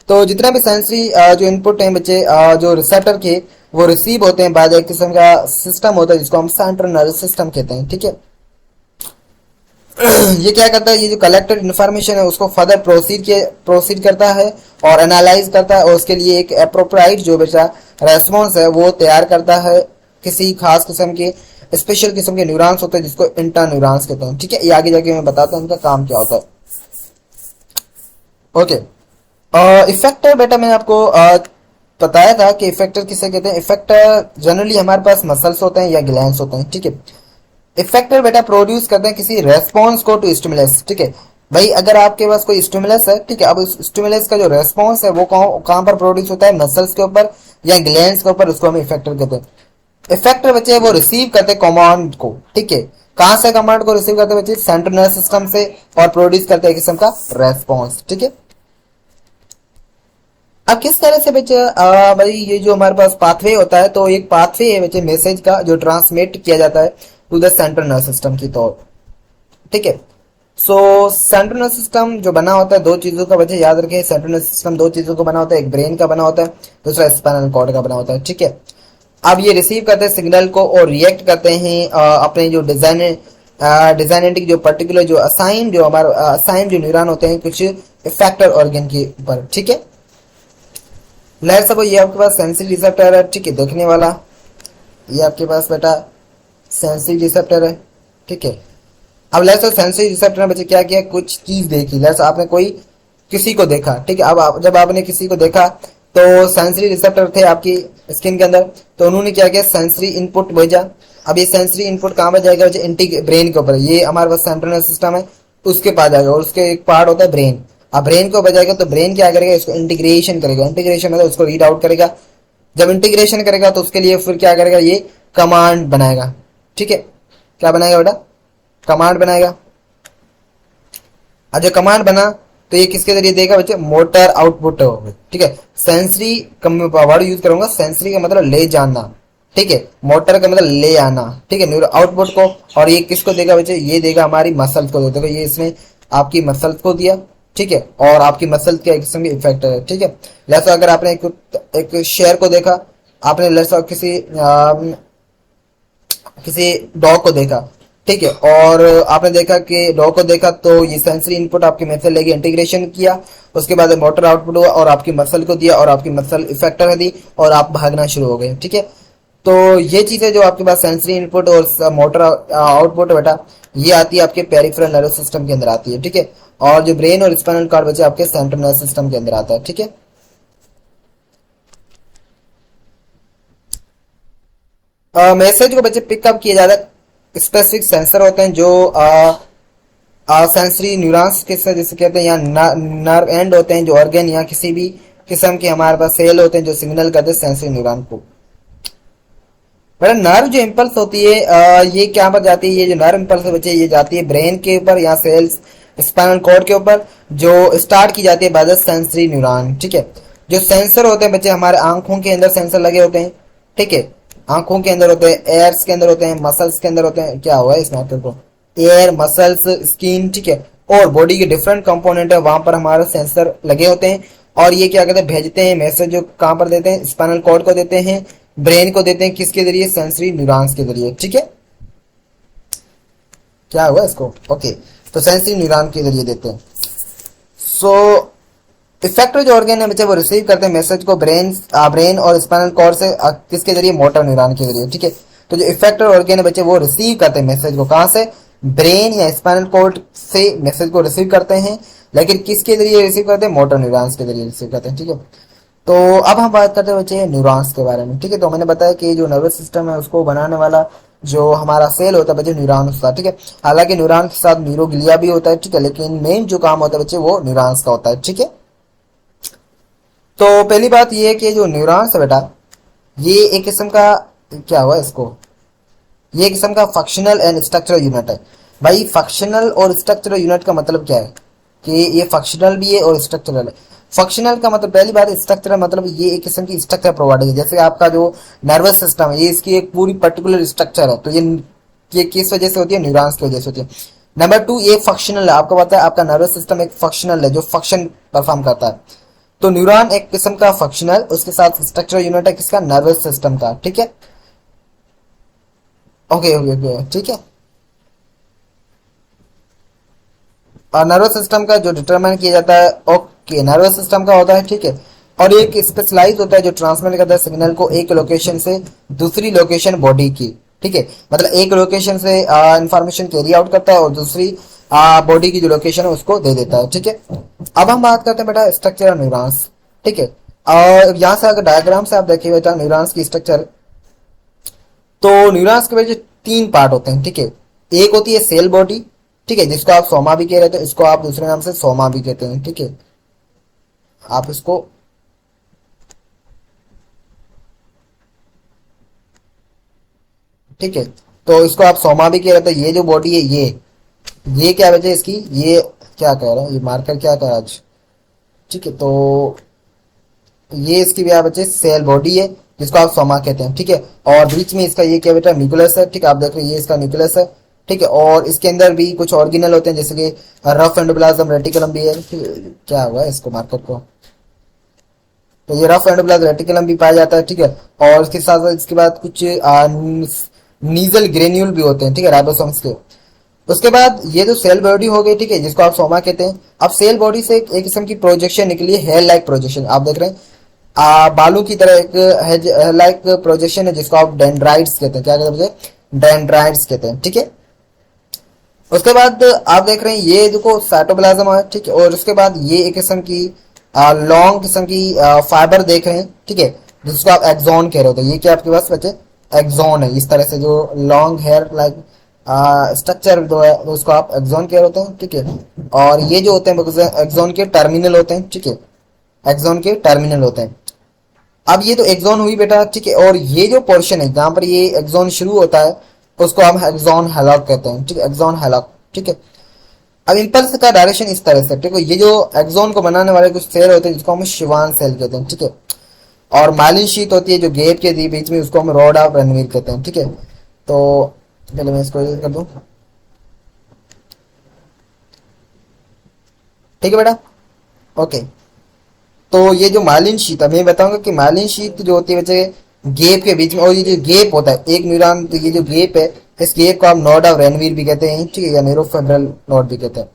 तो जितना भी सेंसरी जो इनपुट है बच्चे जो रिसेप्टर के वो रिसीव होते हैं बाद एक किस्म का सिस्टम होता है जिसको हम सेंट्रल नर्वस सिस्टम कहते हैं, ठीक है। ये क्या करता है, ये जो कलेक्टेड इन्फॉर्मेशन है उसको फर्दर प्रोसीड करता है और एनालाइज करता है, और उसके लिए एक अप्रोप्रिएट जो बेटा रेस्पॉन्स है वो तैयार करता है। किसी खास किस्म के स्पेशल किस्म के न्यूरॉन्स होते हैं जिसको इंटरन्यूरॉन्स कहते हैं, ठीक है। ये आगे जाके मैं बताता हूँ इनका काम क्या होता है। ओके, इफेक्टर बेटा मैंने आपको बताया था कि इफेक्टर किसे कहते हैं। इफेक्टर जनरली हमारे पास मसल्स होते हैं या ग्लैंड्स होते हैं, ठीक है। इफेक्टर बेटा प्रोड्यूस करते हैं किसी रेस्पॉन्स को टू स्टिमुलस, ठीक है। भाई अगर आपके पास कोई स्टिमुलस है, ठीक है, अब उस स्टिमुलस का जो रेस्पॉन्स है वो कहां पर प्रोड्यूस होता है, मसल्स के ऊपर या ग्लैंड्स के ऊपर, उसको हम इफेक्टर कहते हैं। इफेक्टर बच्चे वो रिसीव करते हैं कमांड को, ठीक है। कहां से कमांड को रिसीव करते हैं बच्चे, सेंट्रल नर्वस सिस्टम से, और प्रोड्यूस करते हैं किस्म का रेस्पॉन्स, ठीक है। अब किस तरह से बच्चे भाई ये जो हमारे पास पाथवे होता है, तो एक पाथवे है बच्चे मैसेज का जो ट्रांसमिट किया जाता है to the central nervous system की तौर, ठीक है। सो सेंट्रल नर्वस सिस्टम जो बना होता है दो चीजों का बच्चे याद रखें, सेंट्रल नर्वस सिस्टम दो चीजों का बना होता है, एक ब्रेन का बना होता है, दूसरा स्पाइनल कॉर्ड का बना होता है, ठीक है। अब ये रिसीव करते हैं सिग्नल को और रिएक्ट करते हैं अपने जो डिजाइनेटिक जो पर्टिकुलर जो असाइन जो हमारे असाइन जो न्यूरॉन होते हैं कुछ इफेक्टर ऑर्गन के ऊपर, ठीक है। लेट्स सपोज ये आपके पास सेंसरी रिसेप्टर है, ठीक है, देखने वाला, ये आपके पास बेटा सेंसरी रिसेप्टर है, ठीक है। अब लेट्स सपोज सेंसरी रिसेप्टर ने बच्चे क्या किया, कुछ चीज देखी, लेट्स आपने कोई किसी को देखा, ठीक है। अब जब आपने किसी को देखा तो सेंसरी रिसेप्टर थे आपकी स्किन के अंदर, तो उन्होंने क्या किया, सेंसरी इनपुट भेजा। अब ये सेंसरी इनपुट कहाँ पर जाएगा, ब्रेन के ऊपर, ये हमारे पास सेंट्रल नर्वस सिस्टम है उसके पास जाएगा, और उसके एक पार्ट होता है ब्रेन। अब ब्रेन को बजाएगा तो ब्रेन क्या करेगा, इसको इंटीग्रेशन करेगा, इंटीग्रेशन मतलब उसको रीड आउट करेगा। जब इंटीग्रेशन करेगा तो उसके लिए फिर क्या करेगा, ये कमांड बनाएगा, ठीक है। क्या बनाएगा बेटा, कमांड बनाएगा। अब जो कमांड बना तो ये किसके जरिए देगा बच्चे, मोटर आउटपुट होगा, ठीक है। सेंसरी वर्ड यूज करूंगा, सेंसरी का मतलब ले जानना, ठीक है, मोटर का मतलब ले आना, ठीक है, न्यूरो आउटपुट को। और ये किसको देगा बच्चे, ये देगा हमारी मसल को, देखो ये इसने आपकी मसल को दिया, ठीक है, और आपकी मसल का एक किस्म की इफेक्ट है, ठीक है। जैसा अगर आपने एक शेयर को देखा, आपने जैसा किसी डॉग को देखा, ठीक है, और आपने देखा कि डॉग को देखा तो ये सेंसरी इनपुट आपकी मसल लेके इंटीग्रेशन किया, उसके बाद मोटर आउटपुट हुआ और आपकी मसल को दिया और आपकी मसल इफेक्टर दी और आप भागना शुरू हो गए, ठीक है। तो ये चीजें जो आपके पास सेंसरी इनपुट और मोटर आउटपुट बेटा, ये आती है आपके पेरिफेरल नर्वस सिस्टम के अंदर आती है, ठीक है। और जो ब्रेन और स्पाइनल कॉर्ड बचे आपके सेंट्रल नर्वस सिस्टम के अंदर आता है, ठीक है। मैसेज को बच्चे पिकअप किए जाता है, स्पेसिफिक सेंसर होते हैं जो सेंसरी न्यूरॉन्स के साथ जिसे कहते हैं, या नर्व एंड होते हैं जो ऑर्गन या किसी भी किस्म के हमारे पास सेल होते हैं जो सिग्नल करते हैं सेंसरी न्यूरॉन को। बेटा नर्व जो इम्पल्स होती है ये क्या पर जाती है, ये जो नर्व इम्पल्स है बच्चे, ये जाती है ब्रेन के ऊपर या सेल्स स्पाइनल कॉर्ड के ऊपर, जो स्टार्ट की जाती है बाय द सेंसरी न्यूरॉन, ठीक है। जो सेंसर होते हैं बच्चे हमारे आंखों के अंदर सेंसर लगे होते हैं, ठीक है, आंखों के अंदर होते हैं, एयर्स के अंदर होते हैं, मसल्स के अंदर होते हैं, क्या हुआ है इस मैटर को, एयर मसल्स स्किन, ठीक है, और बॉडी के डिफरेंट कंपोनेंट है वहां पर हमारे सेंसर लगे होते हैं। और ये क्या कहते हैं, भेजते हैं मैसेज, जो कहां पर देते हैं, स्पाइनल कॉर्ड को देते हैं, ब्रेन को देते हैं, किसके जरिए, सेंसरी न्यूरॉन्स के जरिए, ठीक है। क्या हुआ इसको, ओके, तो सेंसरी न्यूरॉन के जरिए देते हैं। सो इफेक्टर जो ऑर्गन है बच्चे वो रिसीव करते हैं मैसेज को ब्रेन और स्पाइनल कॉर्ड से, किसके जरिए, मोटर न्यूरॉन के जरिए, ठीक है। तो जो इफेक्टर ऑर्गन है बच्चे वो रिसीव करते हैं मैसेज को, कहां से, ब्रेन या स्पाइनल कॉर्ड से मैसेज को रिसीव करते हैं, लेकिन किसके जरिए रिसीव करते हैं, मोटर न्यूरॉन्स के जरिए रिसीव करते हैं, ठीक है। तो अब हम बात करते हैं बच्चे न्यूरॉन्स के बारे में, ठीक है। तो मैंने बताया कि जो नर्वस सिस्टम है उसको बनाने वाला जो हमारा सेल होता है बच्चे न्यूरॉन होता है, ठीक है। हालांकि न्यूरॉन के साथ न्यूरोग्लिया भी होता है, ठीक है, लेकिन मेन जो काम होता है बच्चे वो न्यूरॉन्स का होता है, ठीक है। तो पहली बात ये है कि जो न्यूरॉन्स है बेटा, ये एक किस्म का, क्या हुआ इसको, ये एक किस्म का फंक्शनल एंड स्ट्रक्चरल यूनिट है। भाई फंक्शनल और स्ट्रक्चरल यूनिट का मतलब क्या है, कि ये फंक्शनल भी है और स्ट्रक्चरल है। फंक्शनल का मतलब, पहली बात, स्ट्रक्चरल मतलब ये एक किस्म की स्ट्रक्चर प्रोवाइड है, जैसे आपका जो नर्वस सिस्टम है ये इसकी एक पूरी पर्टिकुलर स्ट्रक्चर है, तो ये किस वजह से होती है, न्यूरॉन्स की वजह से होती है। नंबर टू, ये फंक्शनल है, आपको पता है आपका नर्वस सिस्टम एक फंक्शनल है जो फंक्शन परफॉर्म करता है। तो न्यूरॉन एक किस्म का फंक्शनल, उसके साथ स्ट्रक्चरल यूनिट है किसका, नर्वस सिस्टम का, ठीक है। ओके ओके ओके, ठीक है। और नर्वस सिस्टम का जो डिटरमाइन किया जाता है, ओके, नर्वस सिस्टम का होता है, ठीक है। और एक स्पेशलाइज होता है जो ट्रांसमिट करता है सिग्नल को एक लोकेशन से दूसरी लोकेशन बॉडी की, ठीक है, मतलब एक लोकेशन से इंफॉर्मेशन कैरी आउट करता है और दूसरी बॉडी की जो लोकेशन है उसको दे देता है, ठीक है। अब हम बात करते हैं बेटा स्ट्रक्चर न्यूरॉन्स, ठीक है। और यहाँ से अगर डायग्राम से आप देखिए बेटा न्यूरॉन्स की स्ट्रक्चर, तो न्यूरॉन्स के वजह तीन पार्ट होते हैं, ठीक है। एक होती है सेल बॉडी, ठीक है, जिसको आप सोमा भी कह रहे थे, इसको आप दूसरे नाम से सोमा भी कहते हैं, ठीक है। आप इसको, ठीक है, तो इसको आप सोमा भी कह रहे थे। ये जो बॉडी है ये क्या वजह है इसकी, ये क्या कह रहे हैं, ये मार्कर क्या कह रहा है आज, ठीक है। तो ये इसकी भी बच्चे सेल बॉडी है जिसको आप सोमा कहते हैं, ठीक है। और बीच में इसका ये क्या बेटा न्यूक्लियस है, ठीक है, आप देख रहे हैं ये इसका न्यूक्लियस है, ठीक है। और इसके अंदर भी कुछ ऑर्गेनल होते हैं जैसे कि रफ एंडोप्लाज्म रेटिकुलम भी है, क्या हुआ है इसको मार्कर को, तो ये रफ एंडोप्लाज्म रेटिकुलम भी पाया जाता है, ठीक है। और इसके साथ साथ इसके बाद कुछ नीजल ग्रेन्यूल भी होते हैं, ठीक है, राइबोसोम्स के। उसके बाद ये जो सेल बॉडी हो गई, ठीक है, जिसको आप सोमा कहते हैं। अब सेल बॉडी से एक किस्म की प्रोजेक्शन निकली, हेयर लाइक प्रोजेक्शन, आप देख रहे हैं बालू की तरह एक हेयर लाइक प्रोजेक्शन है जिसको आप डेंड्राइट्स कहते हैं, क्या कहते हैं, डेंड्राइट्स कहते हैं, ठीक है। उसके बाद आप देख रहे हैं ये देखो साइटोप्लाज्म है, ठीक है। और उसके बाद ये एक किस्म की लॉन्ग किस्म की फाइबर देख रहे हैं, ठीक है, जिसको आप एक्सॉन कह रहे होते हैं। ये क्या आपके पास बच्चे एक्सॉन है, इस तरह से जो लॉन्ग हेयर लाइक स्ट्रक्चर जो है उसको आप एक्सॉन कह रहे होते हैं, ठीक है। और ये जो होते हैं एक्सॉन के टर्मिनल होते हैं, ठीक है, एक्सॉन के टर्मिनल होते हैं। अब ये तो एक्सॉन हुई बेटा, ठीक है। और ये जो पोर्शन है जहां पर ये एक्सॉन शुरू होता है उसको हम एक्सॉन हेलॉक कहते हैं, ठीक है, एक्सॉन हेलॉक, ठीक है। अब इंपल्स का डायरेक्शन इस तरह से, ठीक है, ये जो एक्सॉन को बनाने वाले कुछ सेल होते हैं जिसको हम शिवान सेल कहते हैं, ठीक है। और माइलिन शीथ होती है जो गैप के बीच में, उसको हम रॉड ऑफ रणवीर कहते हैं। ठीक है, तो चलो मैं इसको कर दूं। ठीक है बेटा, ओके। तो ये जो माइलिन शीथ है, मैं बताऊंगा कि माइलिन शीथ जो होती है बच्चे गैप के बीच में, और ये जो गैप होता है एक न्यूरॉन, तो ये जो गैप है इस गैप को हम नोड ऑफ रणवीर भी कहते हैं। ठीक है, या न्यूरोफिब्रल नोड भी कहते हैं।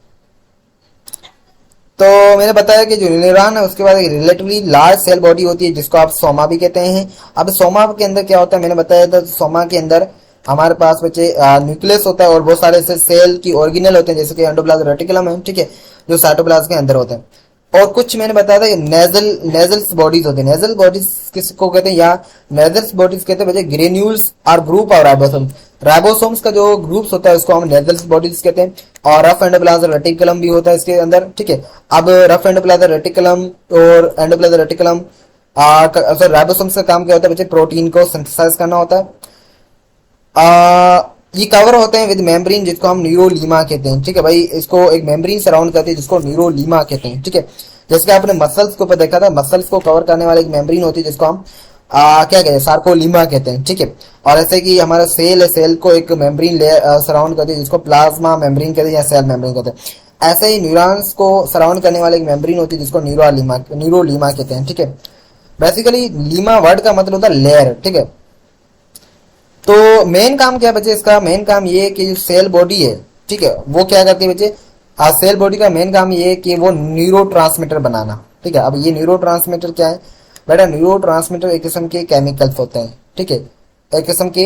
तो मैंने बताया कि जो न्यूरॉन है उसके बाद एक रिलेटिवली लार्ज सेल बॉडी होती है जिसको आप सोमा भी कहते हैं। अब सोमा के अंदर क्या होता है, मैंने बताया था सोमा के अंदर हमारे पास बच्चे न्यूक्लियस होता है और बहुत सारे ऐसे सेल की ऑर्गेनल होते हैं जैसे कि एंडोप्लाज्म रेटिकुलम है। ठीक है, जो साइटोप्लाज्म के अंदर होते हैं। और कुछ मैंने बताया था कि नेजल्स बॉडीज होते हैं। नेजल बॉडीज किसको कहते हैं, या नेजल्स बॉडीज कहते हैं बच्चे ग्रेन्यूल्स और ग्रुप ऑफ राइबोसोम्स। राइबोसोम्स का जो ग्रुप्स होता है उसको हम नेजल्स बॉडीज कहते हैं। और रफ एंडोप्लाज्म रेटिकुलम भी होता है इसके अंदर। ठीक है, अब रफ एंडोप्लाज्म रेटिकुलम और एंडोप्लाज्म रेटिकुलम राइबोसोम्स का काम क्या होता है बच्चे, प्रोटीन को सिंथेसाइज करना होता है। ये कवर होते हैं विद मेम्ब्रेन जिसको हम न्यूरोलीमा कहते हैं। ठीक है भाई, इसको एक मेम्ब्रेन सराउंड करती है जिसको न्यूरोलीमा कहते हैं। ठीक है, जैसे कि आपने मसल्स के ऊपर देखा था, मसल्स को कवर करने वाली एक मेम्ब्रेन होती है जिसको हम क्या कहते हैं, सार्कोलीमा कहते हैं। ठीक है, और ऐसे कि हमारा सेल है, सेल को एक मेम्ब्रेन सराउंड करती है जिसको प्लाज्मा मेम्ब्रेन कहते हैं या सेल मेम्ब्रेन कहते हैं। ऐसे ही न्यूरॉन्स को सराउंड करने वाली एक मेम्ब्रेन होती है जिसको न्यूरोलीमा कहते हैं। ठीक है, बेसिकली लीमा वर्ड का मतलब होता है लेयर। ठीक है, तो मेन काम क्या है बच्चे, इसका मेन काम ये है कि जो सेल बॉडी है, ठीक है, वो क्या करती है बच्चे, सेल बॉडी का मेन काम ये है कि वो न्यूरो ट्रांसमीटर बनाना। ठीक है, अब ये न्यूरो ट्रांसमीटर क्या है बेटा, न्यूरो ट्रांसमीटर एक किस्म के केमिकल्स होते हैं। ठीक है, एक किस्म के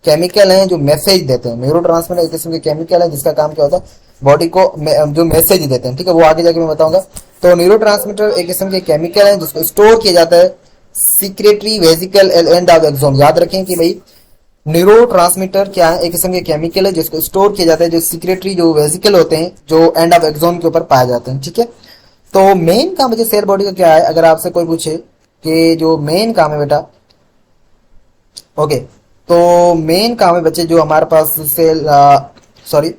केमिकल हैं जो मैसेज देते हैं। न्यूरो ट्रांसमीटर एक किस्म के केमिकल है जिसका काम क्या होता है, बॉडी को जो मैसेज देते हैं। ठीक है, वो आगे जाके मैं बताऊंगा। तो न्यूरो ट्रांसमीटर एक किस्म के केमिकल है जिसको स्टोर किया जाता है secretory vesicle end of axon. याद रखें कि भाई न्यूरो ट्रांसमीटर क्या है, एक किस्म के केमिकल है जिसको स्टोर किया जाता है, जो सीक्रेटरी जो वेजिकल होते हैं जो एंड ऑफ एक्सोन के ऊपर पाए जाते हैं। ठीक है, तो मेन काम बच्चे सेल बॉडी का क्या है, अगर आपसे कोई पूछे कि जो मेन काम है बेटा, ओके, तो मेन काम है बच्चे जो हमारे पास सेल सॉरी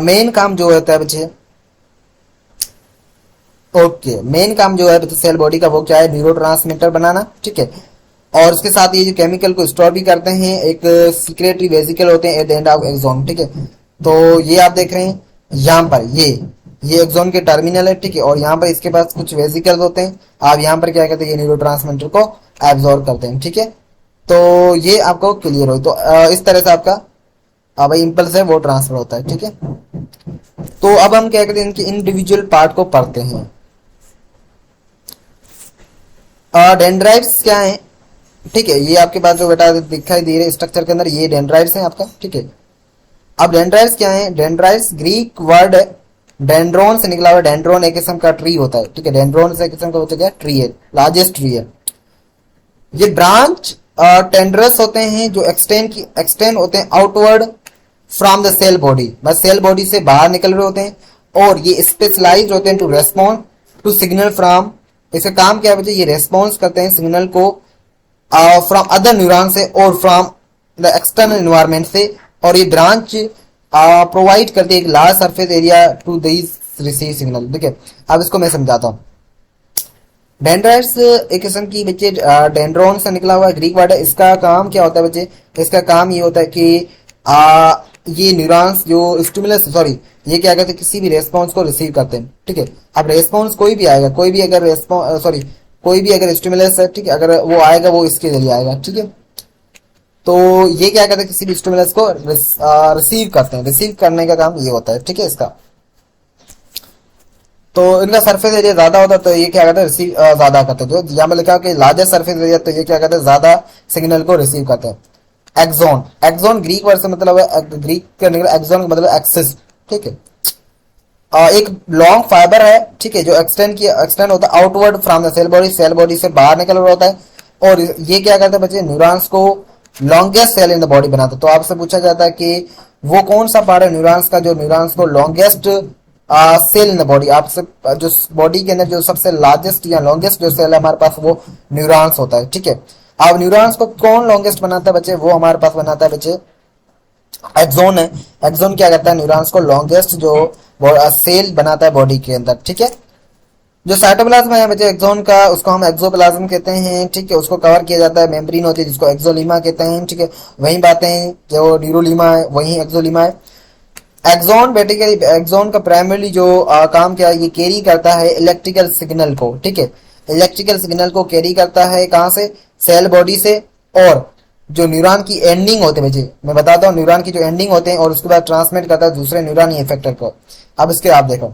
मेन काम जो होता है बच्चे, ओके, मेन काम जो है बच्चे सेल बॉडी का वो क्या है, न्यूरो ट्रांसमीटर बनाना। ठीक है, और उसके साथ ये जो केमिकल को स्टोर भी करते हैं, एक सीक्रेटरी वेजिकल होते हैं at the end of axon. ठीक है, तो ये आप देख रहे हैं यहाँ पर ये एक्सोन के टर्मिनल है। ठीक है, और यहाँ पर इसके पास कुछ वेजिकल्स होते हैं। आप यहाँ पर क्या करते हैं, ये न्यूरो ट्रांसमीटर को एब्जॉर्ब करते हैं। ठीक है, तो ये आपको क्लियर हो, तो इस तरह से आपका भाई इम्पल्स है वो ट्रांसफर होता है। ठीक है, तो अब हम क्या करते हैं, इनके इंडिविजुअल पार्ट को पढ़ते हैं। डेंड्राइट्स क्या है, ठीक है, ये आपके पास जो बेटा दिखाई दे रहे स्ट्रक्चर के अंदर, ये डेंड्राइट्स हैं आपका। ठीक है, अब डेंड्राइट्स क्या है, डेंड्राइट्स ग्रीक वर्ड है, डेंड्रोन से निकला हुआ। डेंड्रोन एक किस्म का ट्री होता है। ठीक है, डेंड्रोन से एक किस्म का क्या ट्री है, लार्जेस्ट ट्री है। ये ब्रांच टेंड्रस होते हैं जो एक्सटेंड होते हैं outward from the cell body, बस सेल बॉडी से बाहर निकल रहे होते हैं। और ये स्पेशलाइज्ड होते हैं to respond to signal from, इसका काम क्या है बच्चे, ये रेस्पॉन्स करते हैं सिग्नल को फ्रॉम अदर न्यूरॉन से और फ्रॉम द एक्सटर्नल एनवायरनमेंट से। और ये ब्रांच प्रोवाइड करती है एक large surface area to this receive signal. ठीक है, अब इसको मैं समझाता हूँ। डेंड्राइट्स एक किस्म की बच्चे डेंड्रोन से निकला हुआ ग्रीक वर्ड है। इसका काम क्या होता है बच्चे, इसका काम ये होता है कि ये न्यूरॉन्स जो स्टिमुलस सॉरी ये क्या करते हैं, किसी भी रेस्पॉन्स को रिसीव करते हैं। ठीक है, अब रेस्पॉन्स कोई भी आएगा, कोई भी अगर रेस्पॉन्स सॉरी कोई भी अगर स्टिमुलस है, ठीक है, अगर वो आएगा वो इसके जरिए आएगा। ठीक है, तो ये क्या करते हैं, किसी भी स्टिमुलस को रिसीव करते हैं। रिसीव करने का काम ये होता है। ठीक है, इसका तो इनका सरफेस एरिया ज्यादा होता है, तो ये क्या करते हैं, रिसीव ज्यादा करते हैं। जो यहाँ में लिखा कि लार्जेस्ट सरफेस एरिया, तो ये क्या करते हैं, ज्यादा सिग्नल को रिसीव करते हैं। एक्सोन, एक्सोन ग्रीक वर्ड से मतलब है, ग्रीक का एक्सोन का मतलब एक्सिस। ठीक है, एक लॉन्ग फाइबर है। ठीक है, जो एक्सटेंड होता है outward from the cell body से बाहर निकल रहा होता है। और ये क्या करते हैं बच्चे, न्यूरॉन्स को longest cell in the body बनाता है। तो आपसे पूछा जाता है कि वो कौन सा पार्ट है न्यूरॉन्स का जो न्यूरॉन्स को longest cell in the body, आपसे जो बॉडी के अंदर जो सबसे लार्जेस्ट या लॉन्गेस्ट जो सेल है हमारे पास वो न्यूरॉन्स होता है। ठीक है, अब न्यूरॉन्स को कौन लॉन्गेस्ट बनाता है बच्चे, वो हमारे पास बनाता है बच्चे एक्सोन है। एक्सोन क्या करता है, न्यूरॉन्स को लॉन्गेस्ट जो सेल बनाता है बॉडी के अंदर। ठीक है, जो साइटोप्लाज्म है बच्चे एक्सोन का, उसको हम एक्सोप्लाज्म कहते हैं, ठीक है। उसको कवर किया जाता है मेम्ब्रेन होती है जिसको एक्सोलीमा कहते हैं, ठीक है। वही बातें जो न्यूरोलीमा है वही एक्सोलीमा है। एक्सोन बेसिकली एक्सोन का प्राइमरी जो काम क्या है, ये कैरी करता है इलेक्ट्रिकल सिग्नल को, ठीक है। इलेक्ट्रिकल सिग्नल को कैरी करता है कहाँ से, सेल बॉडी से, और जो न्यूरॉन की एंडिंग होते हैं बच्चे, मैं बताता हूँ न्यूरॉन की जो एंडिंग होते हैं, और उसके बाद ट्रांसमिट करता है दूसरे न्यूरॉन इफेक्टर को। अब इसके आप देखो,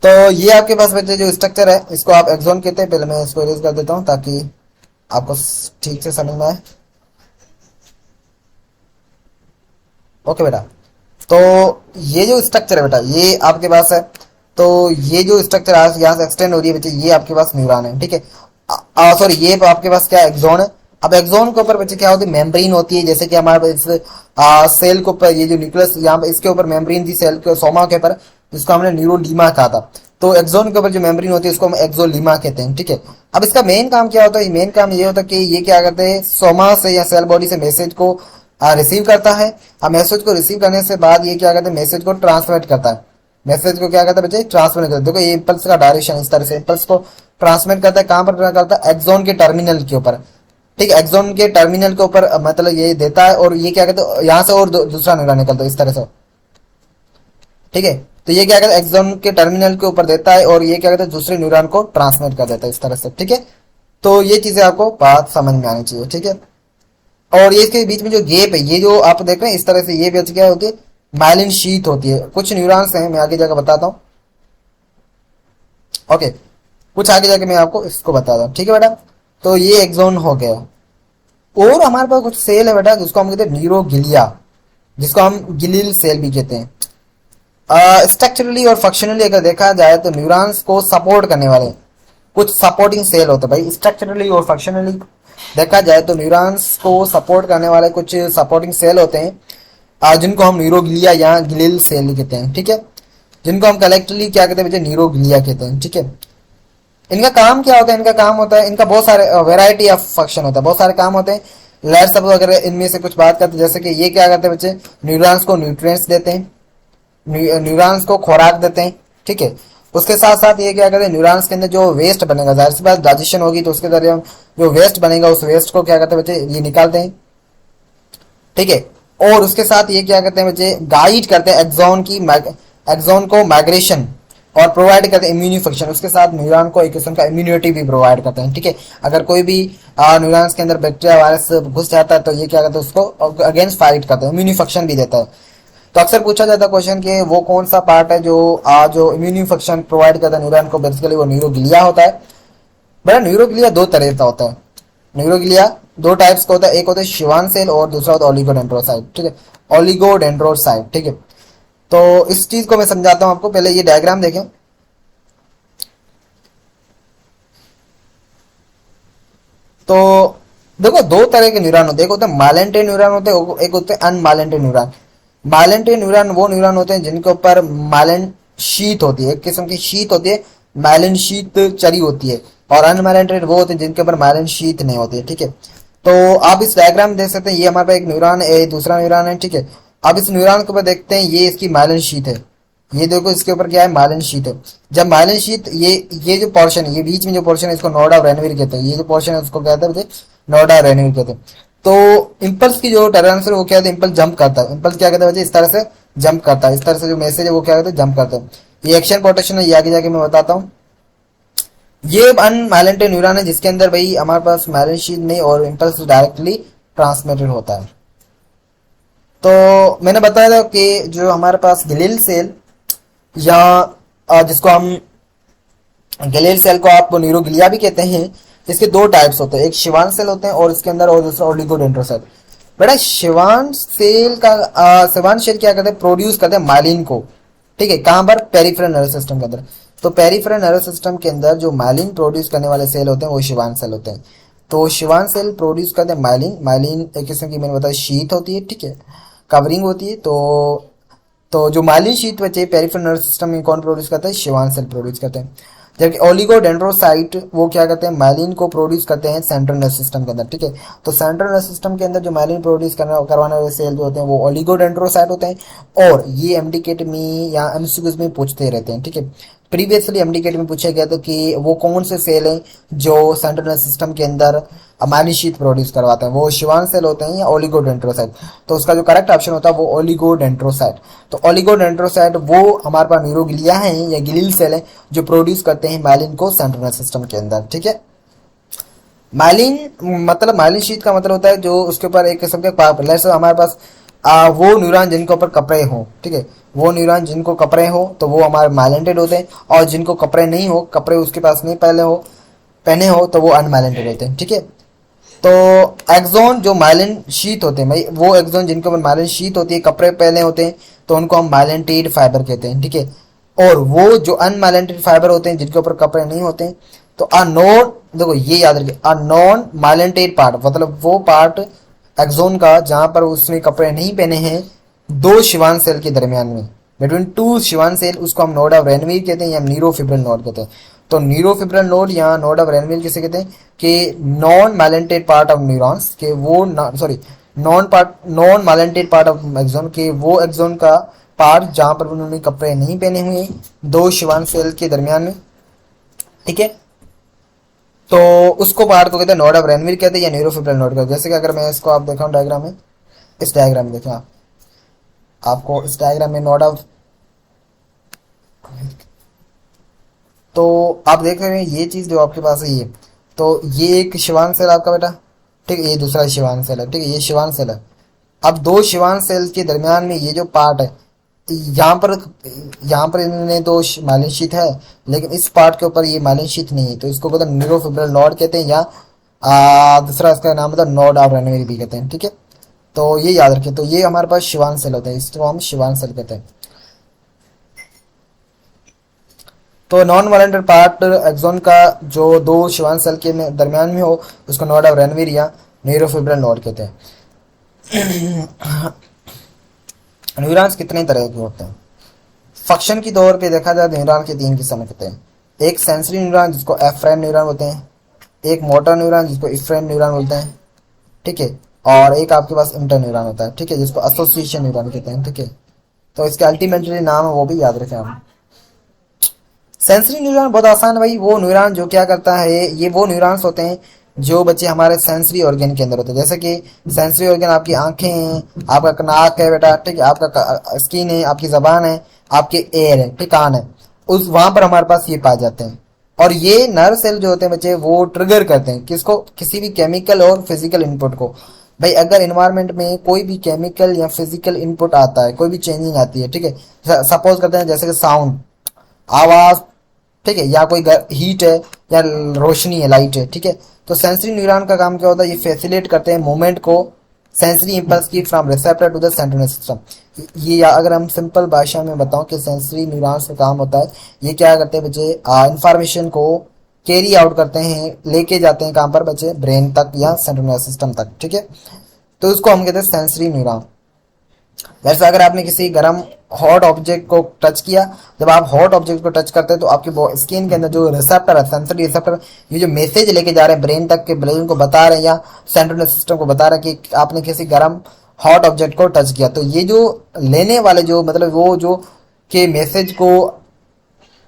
तो ये आपके पास बच्चे जो स्ट्रक्चर है इसको आप एक्सोन कहते हैं। पहले मैं इसको इरेज कर देता हूँ ताकि आपको ठीक से समझ में आए। ओके बेटा, तो ये जो स्ट्रक्चर है बेटा ये आपके पास है। तो ये जो स्ट्रक्चर यहाँ से एक्सटेंड हो रही है बच्चे, ये आपके पास न्यूरॉन है, ठीक है। सॉरी, ये आपके पास क्या एक्सोन है। अब एक्सोन के ऊपर बच्चे क्या होती है, मेम्ब्रेन होती है। जैसे कि हमारे सेल के ऊपर ये जो न्यूक्लियस यहाँ पे इसके ऊपर मेम्ब्रेन थी सेल के सोमा के ऊपर, जिसको हमने न्यूरोलीमा कहा था। तो एक्सोन के ऊपर जो मेम्ब्रेन होती है उसको हम एक्सोलीमा कहते हैं, ठीक है। अब इसका मेन काम क्या होता है, मेन काम ये होता है कि ये क्या करते हैं, सोमा से या सेल बॉडी से मैसेज को रिसीव करता है। अब मैसेज को रिसीव करने से बाद ये क्या करता है, मैसेज को ट्रांसमिट करता है। मैसेज को क्या करता है बच्चे, ट्रांसमिट करता है। देखो ये इंपल्स का डायरेक्शन इस तरह से इंपल्स को ट्रांसमिट करता है। कहां पर करता है, एक्सोन के टर्मिनल के ऊपर, ठीक है। एक्सोन के टर्मिनल के ऊपर मतलब ये देता है, और ये क्या कहते हैं यहाँ से और दूसरा न्यूरॉन निकलता है इस तरह से, ठीक है। तो ये क्या कहते हैं, एक्सोन के टर्मिनल के ऊपर देता है, और ये क्या कहते हैं दूसरे न्यूरॉन को ट्रांसमिट कर देता है इस तरह से, ठीक है। तो ये चीजें आपको बात समझ में आनी चाहिए, ठीक है। और ये इसके बीच में जो गैप है, ये जो आप देख रहे हैं इस तरह से, ये भी क्या होती है, माइलिन शीथ होती है। कुछ न्यूरॉन्स हैं, मैं आगे जाकर बताता हूँ, ओके। कुछ आगे जाके मैं आपको इसको बताता हूँ, ठीक है बेटा। तो ये एक्सोन हो गया, और हमारे पास कुछ सेल है बेटा जिसको हम कहते हैं न्यूरोगिलिया, जिसको हम गिलिल सेल भी कहते हैं। स्ट्रक्चरली और फंक्शनली अगर देखा जाए तो न्यूरॉन्स को सपोर्ट करने वाले कुछ सपोर्टिंग सेल होते हैं भाई। स्ट्रक्चरली और फंक्शनली देखा जाए तो न्यूरॉन्स को सपोर्ट करने वाले कुछ सपोर्टिंग सेल होते हैं, जिनको हम न्यूरोग्लिया या गिलिल सेल कहते हैं, ठीक है। जिनको हम कलेक्टिवली क्या कहते हैं, न्यूरोग्लिया कहते हैं, ठीक है। इनका काम क्या होता है, इनका काम होता है, इनका बहुत सारे वैरायटी ऑफ फंक्शन होता है, बहुत सारे काम होते हैं। लेट्स सब अगर इनमें से कुछ बात करते हैं, जैसे कि ये क्या करते हैं बच्चे, न्यूरॉन्स को न्यूट्रिएंट्स देते हैं, न्यूरॉन्स को खुराक देते हैं, ठीक है। उसके साथ साथ ये क्या करते हैं, न्यूरॉन्स के अंदर जो वेस्ट बनेगा, जाहिर सी बात डाइजेशन होगी तो उसके जरिए जो वेस्ट बनेगा उस वेस्ट को क्या करते हैं बच्चे, ये निकालते हैं, ठीक है। और उसके साथ ये क्या करते हैं बच्चे, गाइड करते हैं एक्सोन को माइग्रेशन, और प्रोवाइड करते हैं इम्यूनी फंक्शन। उसके साथ न्यूरॉन को एक किस्म का इम्यूनिटी भी प्रोवाइड करते हैं, ठीक है। अगर कोई भी न्यूरॉन्स के अंदर बैक्टीरिया वायरस घुस जाता है तो ये क्या करते हैं, उसको अगेंस्ट फाइट करते हैं, इम्यूनी फंक्शन भी देता है। तो अक्सर पूछा जाता है क्वेश्चन कि वो कौन सा पार्ट है जो इम्यूनी फंक्शन प्रोवाइड करता है न्यूरॉन को, बेसिकली वो न्यूरोग्लिया होता है। बड़ा न्यूरोग्लिया दो तरह का होता है, न्यूरोग्लिया दो टाइप्स का होता है, एक होता है शिवान सेल और दूसरा होता है ओलिगोडेंड्रोसाइट, ठीक है। ओलिगोडेंड्रोसाइट, ठीक है। तो इस चीज को मैं समझाता हूं आपको, पहले ये डायग्राम देखें। तो देखो दो तरह के न्यूरॉन होते हैं, एक होते हैं माइलेंटेड न्यूरॉन होते हैं, एक होते हैं अनमाइलेंटेड न्यूरॉन। माइलेंटेड न्यूरॉन वो न्यूरॉन होते हैं जिनके ऊपर माइलिन शीत होती है, एक किस्म की शीत होती है, माइलिन शीत चरी होती है। और अनमाइलेंटेड वो होते हैं जिनके ऊपर माइलिन शीत नहीं होती है, ठीक है। तो आप इस डायग्राम देख सकते हैं, ये हमारे पास एक न्यूरॉन है, दूसरा न्यूरॉन है, ठीक है। अब इस न्यूरॉन के ऊपर देखते हैं, ये इसकी माइलिन शीत है, ये देखो इसके ऊपर क्या है, माइलिन शीत है। जब माइलिन शीत ये जो पोर्शन है, ये बीच में जो पोर्शन है इसको नोडा रेनवीर कहते हैं, ये जो पोर्शन है उसको कहते हैं नोडा रेनवीर कहते हैं। तो इम्पल्स की जो टर्मिनेशन वो क्या है, इम्पल्स जंप करता है। इम्पल्स क्या कहते हैं बच्चे, इस तरह से जंप करता है, इस तरह से जो मैसेज है वो क्या कहते हैं, जंप करता है। ये एक्शन पोटेंशियल है, ये आगे जाके मैं बताता हूँ। ये अनमाइलेंटेड न्यूरॉन है जिसके अंदर भाई हमारे पास माइलिन शीट नहीं और इम्पल्स डायरेक्टली ट्रांसमिटेड होता है। तो मैंने बताया था कि जो हमारे पास ग्लियल सेल या जिसको हम ग्लियल सेल को आप न्यूरोग्लिया भी कहते हैं, इसके दो टाइप्स होते हैं, एक शिवान सेल होते हैं और इसके अंदर और दूसरा ओलिगोडेंड्रोसाइट। बेटा शिवान सेल शिवान सेल क्या करते हैं, प्रोड्यूस करते हैं माइलिन को, ठीक है। कहां पर, पेरिफेरल नर्वस सिस्टम के अंदर। तो पेरिफेरल नर्वस सिस्टम के अंदर जो माइलिन प्रोड्यूस करने वाले सेल होते हैं वो शिवान सेल होते हैं। तो शिवान सेल प्रोड्यूस करते हैं माइलिन। माइलिन एक किस्म की मैंने बताया शीट होती है, ठीक है, कवरिंग होती है। तो जो माइलिन शीट बचे पेरिफेरल नर्वस सिस्टम में कौन प्रोड्यूस करता है, शिवान सेल प्रोड्यूस करते हैं। जबकि ओलिगोडेंड्रोसाइट वो क्या करते हैं, माइलिन को प्रोड्यूस करते हैं सेंट्रल नर्वस सिस्टम के अंदर, ठीक है। तो सेंट्रल नर्वस सिस्टम के अंदर जो माइलिन प्रोड्यूस करवाने वाले सेल जो होते हैं वो ओलिगोडेंड्रोसाइट होते हैं। और ये एमडीकेट में या एमसीक्यूज में पूछते रहते हैं, ठीक है। प्रीवियसली एमडीकेट में पूछा गया था कि वो कौन से सेल हैं जो सेंट्रल नर्वस सिस्टम के अंदर माइलिन शीथ प्रोड्यूस करवाते हैं, वो शिवान सेल होते हैं या ओलिगोडेंड्रोसाइट। तो उसका जो करेक्ट ऑप्शन होता है वो ओलिगोडेंड्रोसाइट। तो ओलिगोडेंड्रोसाइट वो हमारे पास न्यूरोग्लिया हैं या गिलील सेल हैं जो प्रोड्यूस करते हैं माइलिन को सेंट्रल नर्वस सिस्टम के अंदर, ठीक है। माइलिन मतलब माइलिन शीथ का मतलब होता है जो उसके ऊपर एक किस्म के हमारे पास वो न्यूरॉन जिनके ऊपर कपड़े हो, ठीक है, वो न्यूरॉन जिनको कपड़े हो तो वो हमारे माइलेंटेड होते हैं, और जिनको कपड़े नहीं हो, कपड़े उसके पास नहीं पहने हो तो वो अनमाइलेंटेड होते हैं, ठीक है। तो एक्सोन जो माइलिन शीथ होते हैं भाई, वो एक्सोन जिनके ऊपर माइलिन शीथ होती है, कपड़े पहने होते हैं, तो उनको हम माइलेंटेड फाइबर कहते हैं, ठीक है। और वो जो अनमाइलेंटेड फाइबर होते हैं जिनके ऊपर कपड़े नहीं होते हैं, तो अ नॉन, देखो ये याद रखिए, अ नॉन माइलेंटेड पार्ट मतलब वो पार्ट एक्सोन का जहां पर उसने कपड़े नहीं पहने हैं दो शिवान सेल के दरमियान में, बिटवीन टू शिवान सेल, उसको हम नोड ऑफ रेनवीर कहते हैं या न्यूरोफिब्रल नोड कहते हैं। तो न्यूरोफिब्रल नोड या नोड ऑफ रेनवीर किसे कहते हैं कि non myelinated part of neurons के वो sorry non myelinated part of axon के वो एक्सोन का पार्ट जहां पर उन्होंने कपड़े नहीं पहने हुए हैं दो शिवान सेल के दरमियान में, ठीक है। तो उसको पार्ट को कहते हैं नोड ऑफ रेनवीर कहते हैं या न्यूरोफिब्रल नोड कहते हैं। जैसे कि अगर मैं इसको आप देखा डायग्राम में, इस डायग्राम में देखें आपको इस डायग्राम में नोड ऑफ, तो आप देख रहे हैं ये चीज जो आपके पास है ये, तो ये एक शिवान सेल आपका बेटा, ठीक है, ये दूसरा शिवान सेल है, ठीक है, ये शिवान सेल है। अब दो शिवान सेल के दरमियान में ये जो पार्ट है, यहाँ पर इन्होंने तो माइलिन शीथ है, लेकिन इस पार्ट के ऊपर ये माइलिन शीथ नहीं है, तो इसको कहते हैं न्यूरोफिब्रल नोड कहते हैं या दूसरा इसका नाम होता है नोड ऑफ रेनवीर भी कहते हैं, ठीक है। तो ये याद रखें, तो ये हमारे पास शिवान सेल होते हैं, इसको हम शिवान सेल कहते हैं। तो नॉन वालेंटेड पार्ट एक्सोन का जो दो शिवान सेल के दरमियान में हो उसको नोड ऑफ रेनवीर या न्यूरोफिब्रल नोड कहते हैं। न्यूरॉन्स कितने तरह के होते हैं? फंक्शन की तौर पे देखा जाए न्यूरॉन के तीन किस्म होते हैं। एक सेंसरी न्यूरॉन जिसको एफरेंट न्यूरॉन बोलते हैं, एक मोटर न्यूरॉन जिसको इफरेंट न्यूरॉन बोलते हैं, ठीक है, और एक आपके पास इंटर न्यूरॉन होता है, ठीक है, जिसको एसोसिएशन न्यूरॉन कहते हैं, ठीक है। तो इसके अल्टीमेटली नाम है वो भी याद रखें हम। सेंसरी न्यूरॉन बहुत आसान है भाई, वो न्यूरॉन जो क्या करता है, ये वो न्यूरॉन्स होते हैं जो बच्चे हमारे सेंसरी ऑर्गन के अंदर होते हैं। जैसे कि सेंसरी ऑर्गन आपकी आंखें हैं, आपका नाक है बेटा, ठीक है, आपका स्किन है, आपकी जबान है, आपके एयर है, ठीक, कान है, उस वहां पर हमारे पास ये पाए जाते हैं। और ये नर्व सेल जो होते हैं बच्चे वो ट्रिगर करते हैं किसको, किसी भी केमिकल और फिजिकल इनपुट को। भाई अगर इन्वायरमेंट में कोई भी केमिकल या फिजिकल इनपुट आता है, कोई भी चेंजिंग आती है, ठीक है, सपोज करते हैं जैसे कि साउंड, आवाज, ठीक है, या कोई हीट है या रोशनी है, लाइट है, ठीक है, तो सेंसरी न्यूरॉन का काम क्या होता है, ये फैसिलिटेट करते हैं मूवमेंट को, सेंसरी इंपल्स की from receptor to the central nervous system. ये अगर हम सिंपल भाषा में बताऊं कि सेंसरी न्यूरॉन्स का काम होता है, ये क्या करते हैं बच्चे, इंफॉर्मेशन को कैरी आउट करते हैं, लेके जाते हैं कहां पर बच्चे, ब्रेन तक या सेंट्रल नर्वस सिस्टम तक, ठीक है। तो उसको हम कहते हैं सेंसरी न्यूरॉन। वैसे अगर आपने किसी गर्म हॉट ऑब्जेक्ट को टच किया, जब आप हॉट ऑब्जेक्ट को टच करते हैं तो आपके स्किन के अंदर जो रिसेप्टर है, सेंसरी रिसेप्टर, ये जो मैसेज लेके जा रहे हैं ब्रेन तक के, ब्रेन को बता रहे हैं या सेंट्रल नर्वस सिस्टम को बता रहे हैं कि आपने किसी गर्म हॉट ऑब्जेक्ट को टच किया। तो ये जो लेने वाले जो मतलब वो जो के मैसेज को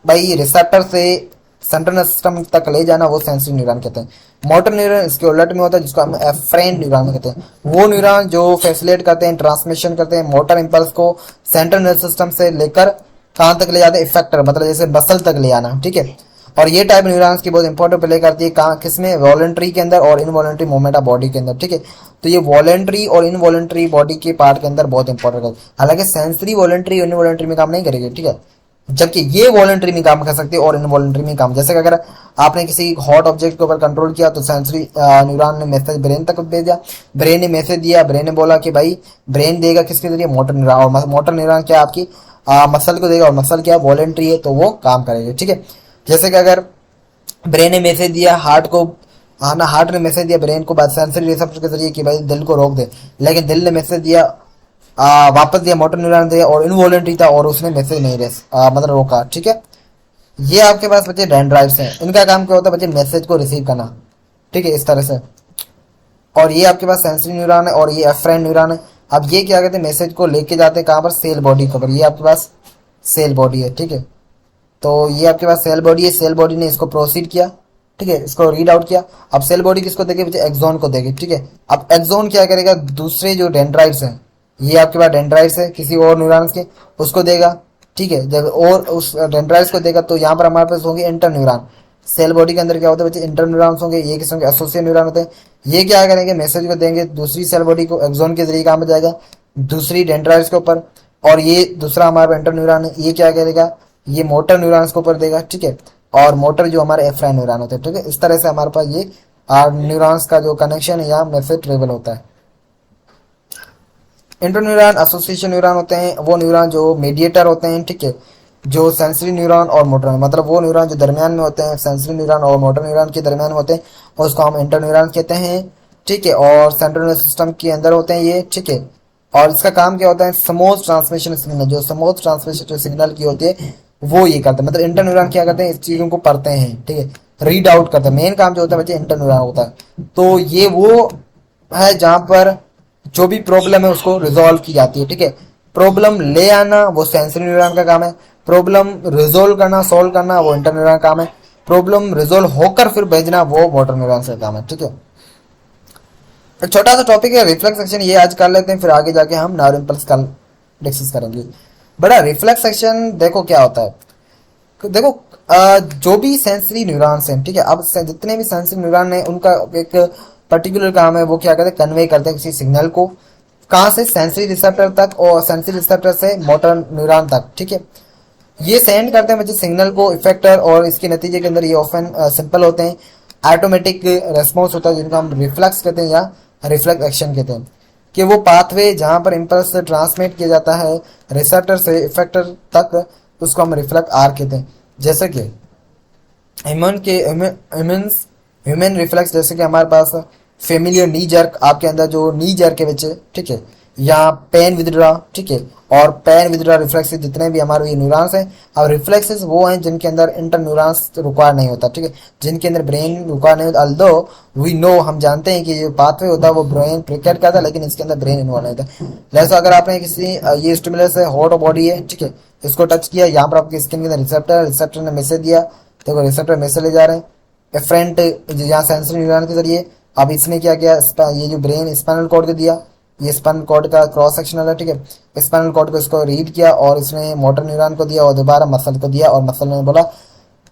भाई रिसेप्टर से सेंट्रल नर्वस सिस्टम तक ले जाना, वो सेंसरी न्यूरॉन कहते हैं। मोटर न्यूरॉन इसके उलट में होता है, जिसको हम एफरेंट न्यूरॉन कहते हैं। वो न्यूरॉन जो फैसिलिटेट करते हैं, ट्रांसमिशन करते हैं मोटर इंपल्स को सेंट्रल नर्वस सिस्टम से लेकर कहां तक ले जाते हैं, इफेक्टर मतलब जैसे मसल तक ले आना, ठीक है। और ये टाइप न्यूरॉन्स की बहुत इंपॉर्टेंट प्ले करती है कहाँ, किसमें, वॉलंटरी के अंदर और इनवॉलंटरी मूवमेंट ऑफ बॉडी के अंदर, ठीक है। तो ये वॉलंटरी और इनवॉलंटरी बॉडी के पार्ट के अंदर बहुत इंपॉर्टेंट है। हालांकि सेंसरी वॉलंटरी और इनवॉलंटरी में काम नहीं करेगी, ठीक है, जबकि ये वॉलंटरी में काम कर सकती है और इनवॉलंटरी में काम। जैसे कि अगर आपने किसी हॉट ऑब्जेक्ट के ऊपर कंट्रोल किया तो सेंसरी न्यूरॉन ने मैसेज ब्रेन तक भेजा, ब्रेन ने मैसेज दिया, ब्रेन ने बोला कि भाई, ब्रेन देगा किसके जरिए, मोटर न्यूरॉन, और मोटर न्यूरॉन क्या आपकी मसल को देगा, और मसल क्या वॉलंटरी है तो वो काम करेगी, ठीक है। जैसे कि अगर ब्रेन ने मैसेज दिया हार्ट को, ना हार्ट ने मैसेज दिया ब्रेन को बाद सेंसरी रिसेप्टर के जरिए कि भाई दिल को रोक दे, लेकिन दिल ने मैसेज दिया वापस दिया, मोटर न्यूरॉन दिया और इनवॉलंटरी था और उसने मैसेज नहीं मतलब रोका, ठीक है। ये आपके पास बच्चे डेंड्राइट्स हैं, इनका काम क्या होता है बच्चे, मैसेज को रिसीव करना, ठीक है, इस तरह से। और ये आपके पास सेंसरी न्यूरॉन है और ये एफरेंट न्यूरॉन है। अब ये क्या कहते हैं, मैसेज को लेके जाते हैं कहां पर, सेल बॉडी के ऊपर, ये आपके पास सेल बॉडी है, ठीक है। तो ये आपके पास सेल बॉडी है, सेल बॉडी ने इसको प्रोसीड किया, ठीक है, इसको रीड आउट किया। अब सेल बॉडी किसको देगी बच्चे, एक्सॉन को देगी, ठीक है। अब एक्सॉन क्या करेगा, दूसरे जो डेंड्राइट्स हैं, ये आपके पास डेंड्राइट्स है किसी और न्यूरॉन्स के, उसको देगा, ठीक है। जब और उस डेंड्राइट्स को देगा तो यहाँ पर हमारे पास होंगे इंटर न्यूरॉन। सेल बॉडी के अंदर क्या होता है बच्चे, इंटर न्यूरॉन्स होंगे, ये किस्म के एसोसिएट न्यूरॉन होते हैं। ये क्या करेंगे, मैसेज को देंगे दूसरी सेल बॉडी को, एक्सॉन के जरिए काम हो जाएगा दूसरी डेंड्राइट्स के ऊपर। और ये दूसरा हमारे पास इंटर न्यूरॉन है, ये क्या करेगा, ये मोटर न्यूरॉन्स के ऊपर देगा, ठीक है। और मोटर जो हमारे एफ्राइन न्यूरॉन होते हैं, ठीक है। इस तरह से हमारे पास ये न्यूरॉन्स का जो कनेक्शन है या मैसेज ट्रेवल होता है। इंटरन्यूरॉन एसोसिएशन न्यूरॉन होते हैं वो न्यूरॉन जो मीडिएटर होते हैं, ठीक है, जो सेंसरी न्यूरॉन और मोटर, मतलब वो न्यूरॉन जो दरमियान में होते हैं, सेंसरी न्यूरॉन और मोटर न्यूरॉन के दरमियान में होते हैं, और उसको हम इंटरन्यूरॉन कहते हैं, ठीक है। और सेंट्रल नर्वस सिस्टम के अंदर होते हैं ये, ठीक है। और इसका काम क्या होता है, स्मूथ ट्रांसमिशन सिग्नल, जो स्मूथ ट्रांसमिशन सिग्नल की होती है वो ये करते हैं। मतलब इंटरन्यूरॉन क्या करते हैं, इस चीजों को पढ़ते हैं, ठीक है, रीड आउट करते हैं। मेन काम जो होता है बच्चे इंटरन्यूरॉन होता है। तो ये वो है जहां पर जो भी प्रॉब्लम है उसको रिजॉल्व की जाती है, ठीक है। प्रॉब्लम ले आना वो सेंसरी न्यूरॉन का काम है, प्रॉब्लम रिजोल्व करना, सॉल्व करना वो इंटर न्यूरॉन का काम है, प्रॉब्लम रिजोल्व होकर फिर भेजना वो मोटर न्यूरॉन का काम है, ठीक है। एक छोटा सा टॉपिक है रिफ्लेक्स एक्शन, ये आज कर लेते हैं, फिर आगे जाके हम नर्व इंपल्स कल डिस्कस करेंगे। बड़ा रिफ्लेक्स एक्शन देखो क्या होता है, देखो जो भी सेंसरी न्यूरॉन्स हैं, ठीक है, अब जितने भी सेंसरी न्यूरॉन हैं उनका एक पर्टिकुलर काम है, वो क्या करते हैं, कन्वे करते हैं किसी सिग्नल को, कहाँ से, सेंसरी रिसेप्टर तक, और सेंसरी रिसेप्टर से मोटर न्यूरॉन तक, ठीक है। ये सेंड करते हैं बच्चे सिग्नल को इफेक्टर, और इसके नतीजे के अंदर ये ऑफन सिंपल होते हैं, ऑटोमेटिक रेस्पॉन्स होता है जिनको हम रिफ्लेक्स कहते हैं या रिफ्लेक्स एक्शन कहते हैं। कि वो पाथवे जहां पर इम्पल्स ट्रांसमिट किया जाता है रिसेप्टर से इफेक्टर तक, उसको हम रिफ्लेक्स आर कहते हैं। जैसे कि ह्यूमन रिफ्लेक्स, जैसे कि हमारे पास फेमिलियर नी जर्क, आपके अंदर जो नी जर्क है बच्चे, ठीक है, या पेन विदड्रा, ठीक है, और पेन विदड्रा रिफ्लेक्स जितने भी हमारे ये न्यूरॉन्स हैं। अब रिफ्लेक्सेस वो हैं जिनके अंदर इंटर न्यूरॉन्स रिक्वायर नहीं होता, ठीक है, जिनके अंदर ब्रेन रिक्वायर नहीं होता। अल्दो वी नो, हम जानते हैं कि जो पाथवे होता है वो ब्रेन प्रिकेट करता है, लेकिन इसके अंदर ब्रेन इन्वॉल्व नहीं होता। जैसे अगर आपने किसी ये स्टिमुलस है, हॉट बॉडी है, ठीक है, इसको टच किया, यहाँ पर आपकी स्किन के अंदर रिसेप्टर ने मैसेज दिया, देखो रिसेप्टर मैसेज ले जा रहे हैं एफरेंट यहाँ सेंसरी न्यूरॉन के जरिए। अब इसने क्या किया, ये जो ब्रेन स्पाइनल कॉर्ड को दिया, ये स्पाइनल कॉर्ड का क्रॉस सेक्शनल है, ठीक है, स्पाइनल कॉर्ड को इसको रीड किया, और इसने मोटर न्यूरॉन को दिया, और दोबारा मसल को दिया, और मसल ने बोला,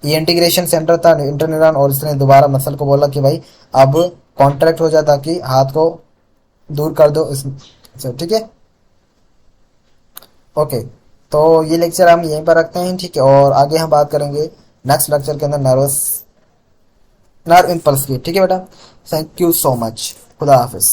ये इंटीग्रेशन सेंटर था इंटर न्यूरॉन, और इसने दोबारा मसल को बोला कि भाई अब कॉन्ट्रैक्ट हो जाए ताकि हाथ को दूर कर दो इस, ठीक है। ओके, तो ये लेक्चर हम यहीं पर रखते हैं, ठीक है, और आगे हम बात करेंगे नेक्स्ट लेक्चर के अंदर नर्व इम्पल्स की, ठीक है बेटा। थैंक यू सो मच, खुदा हाफिज।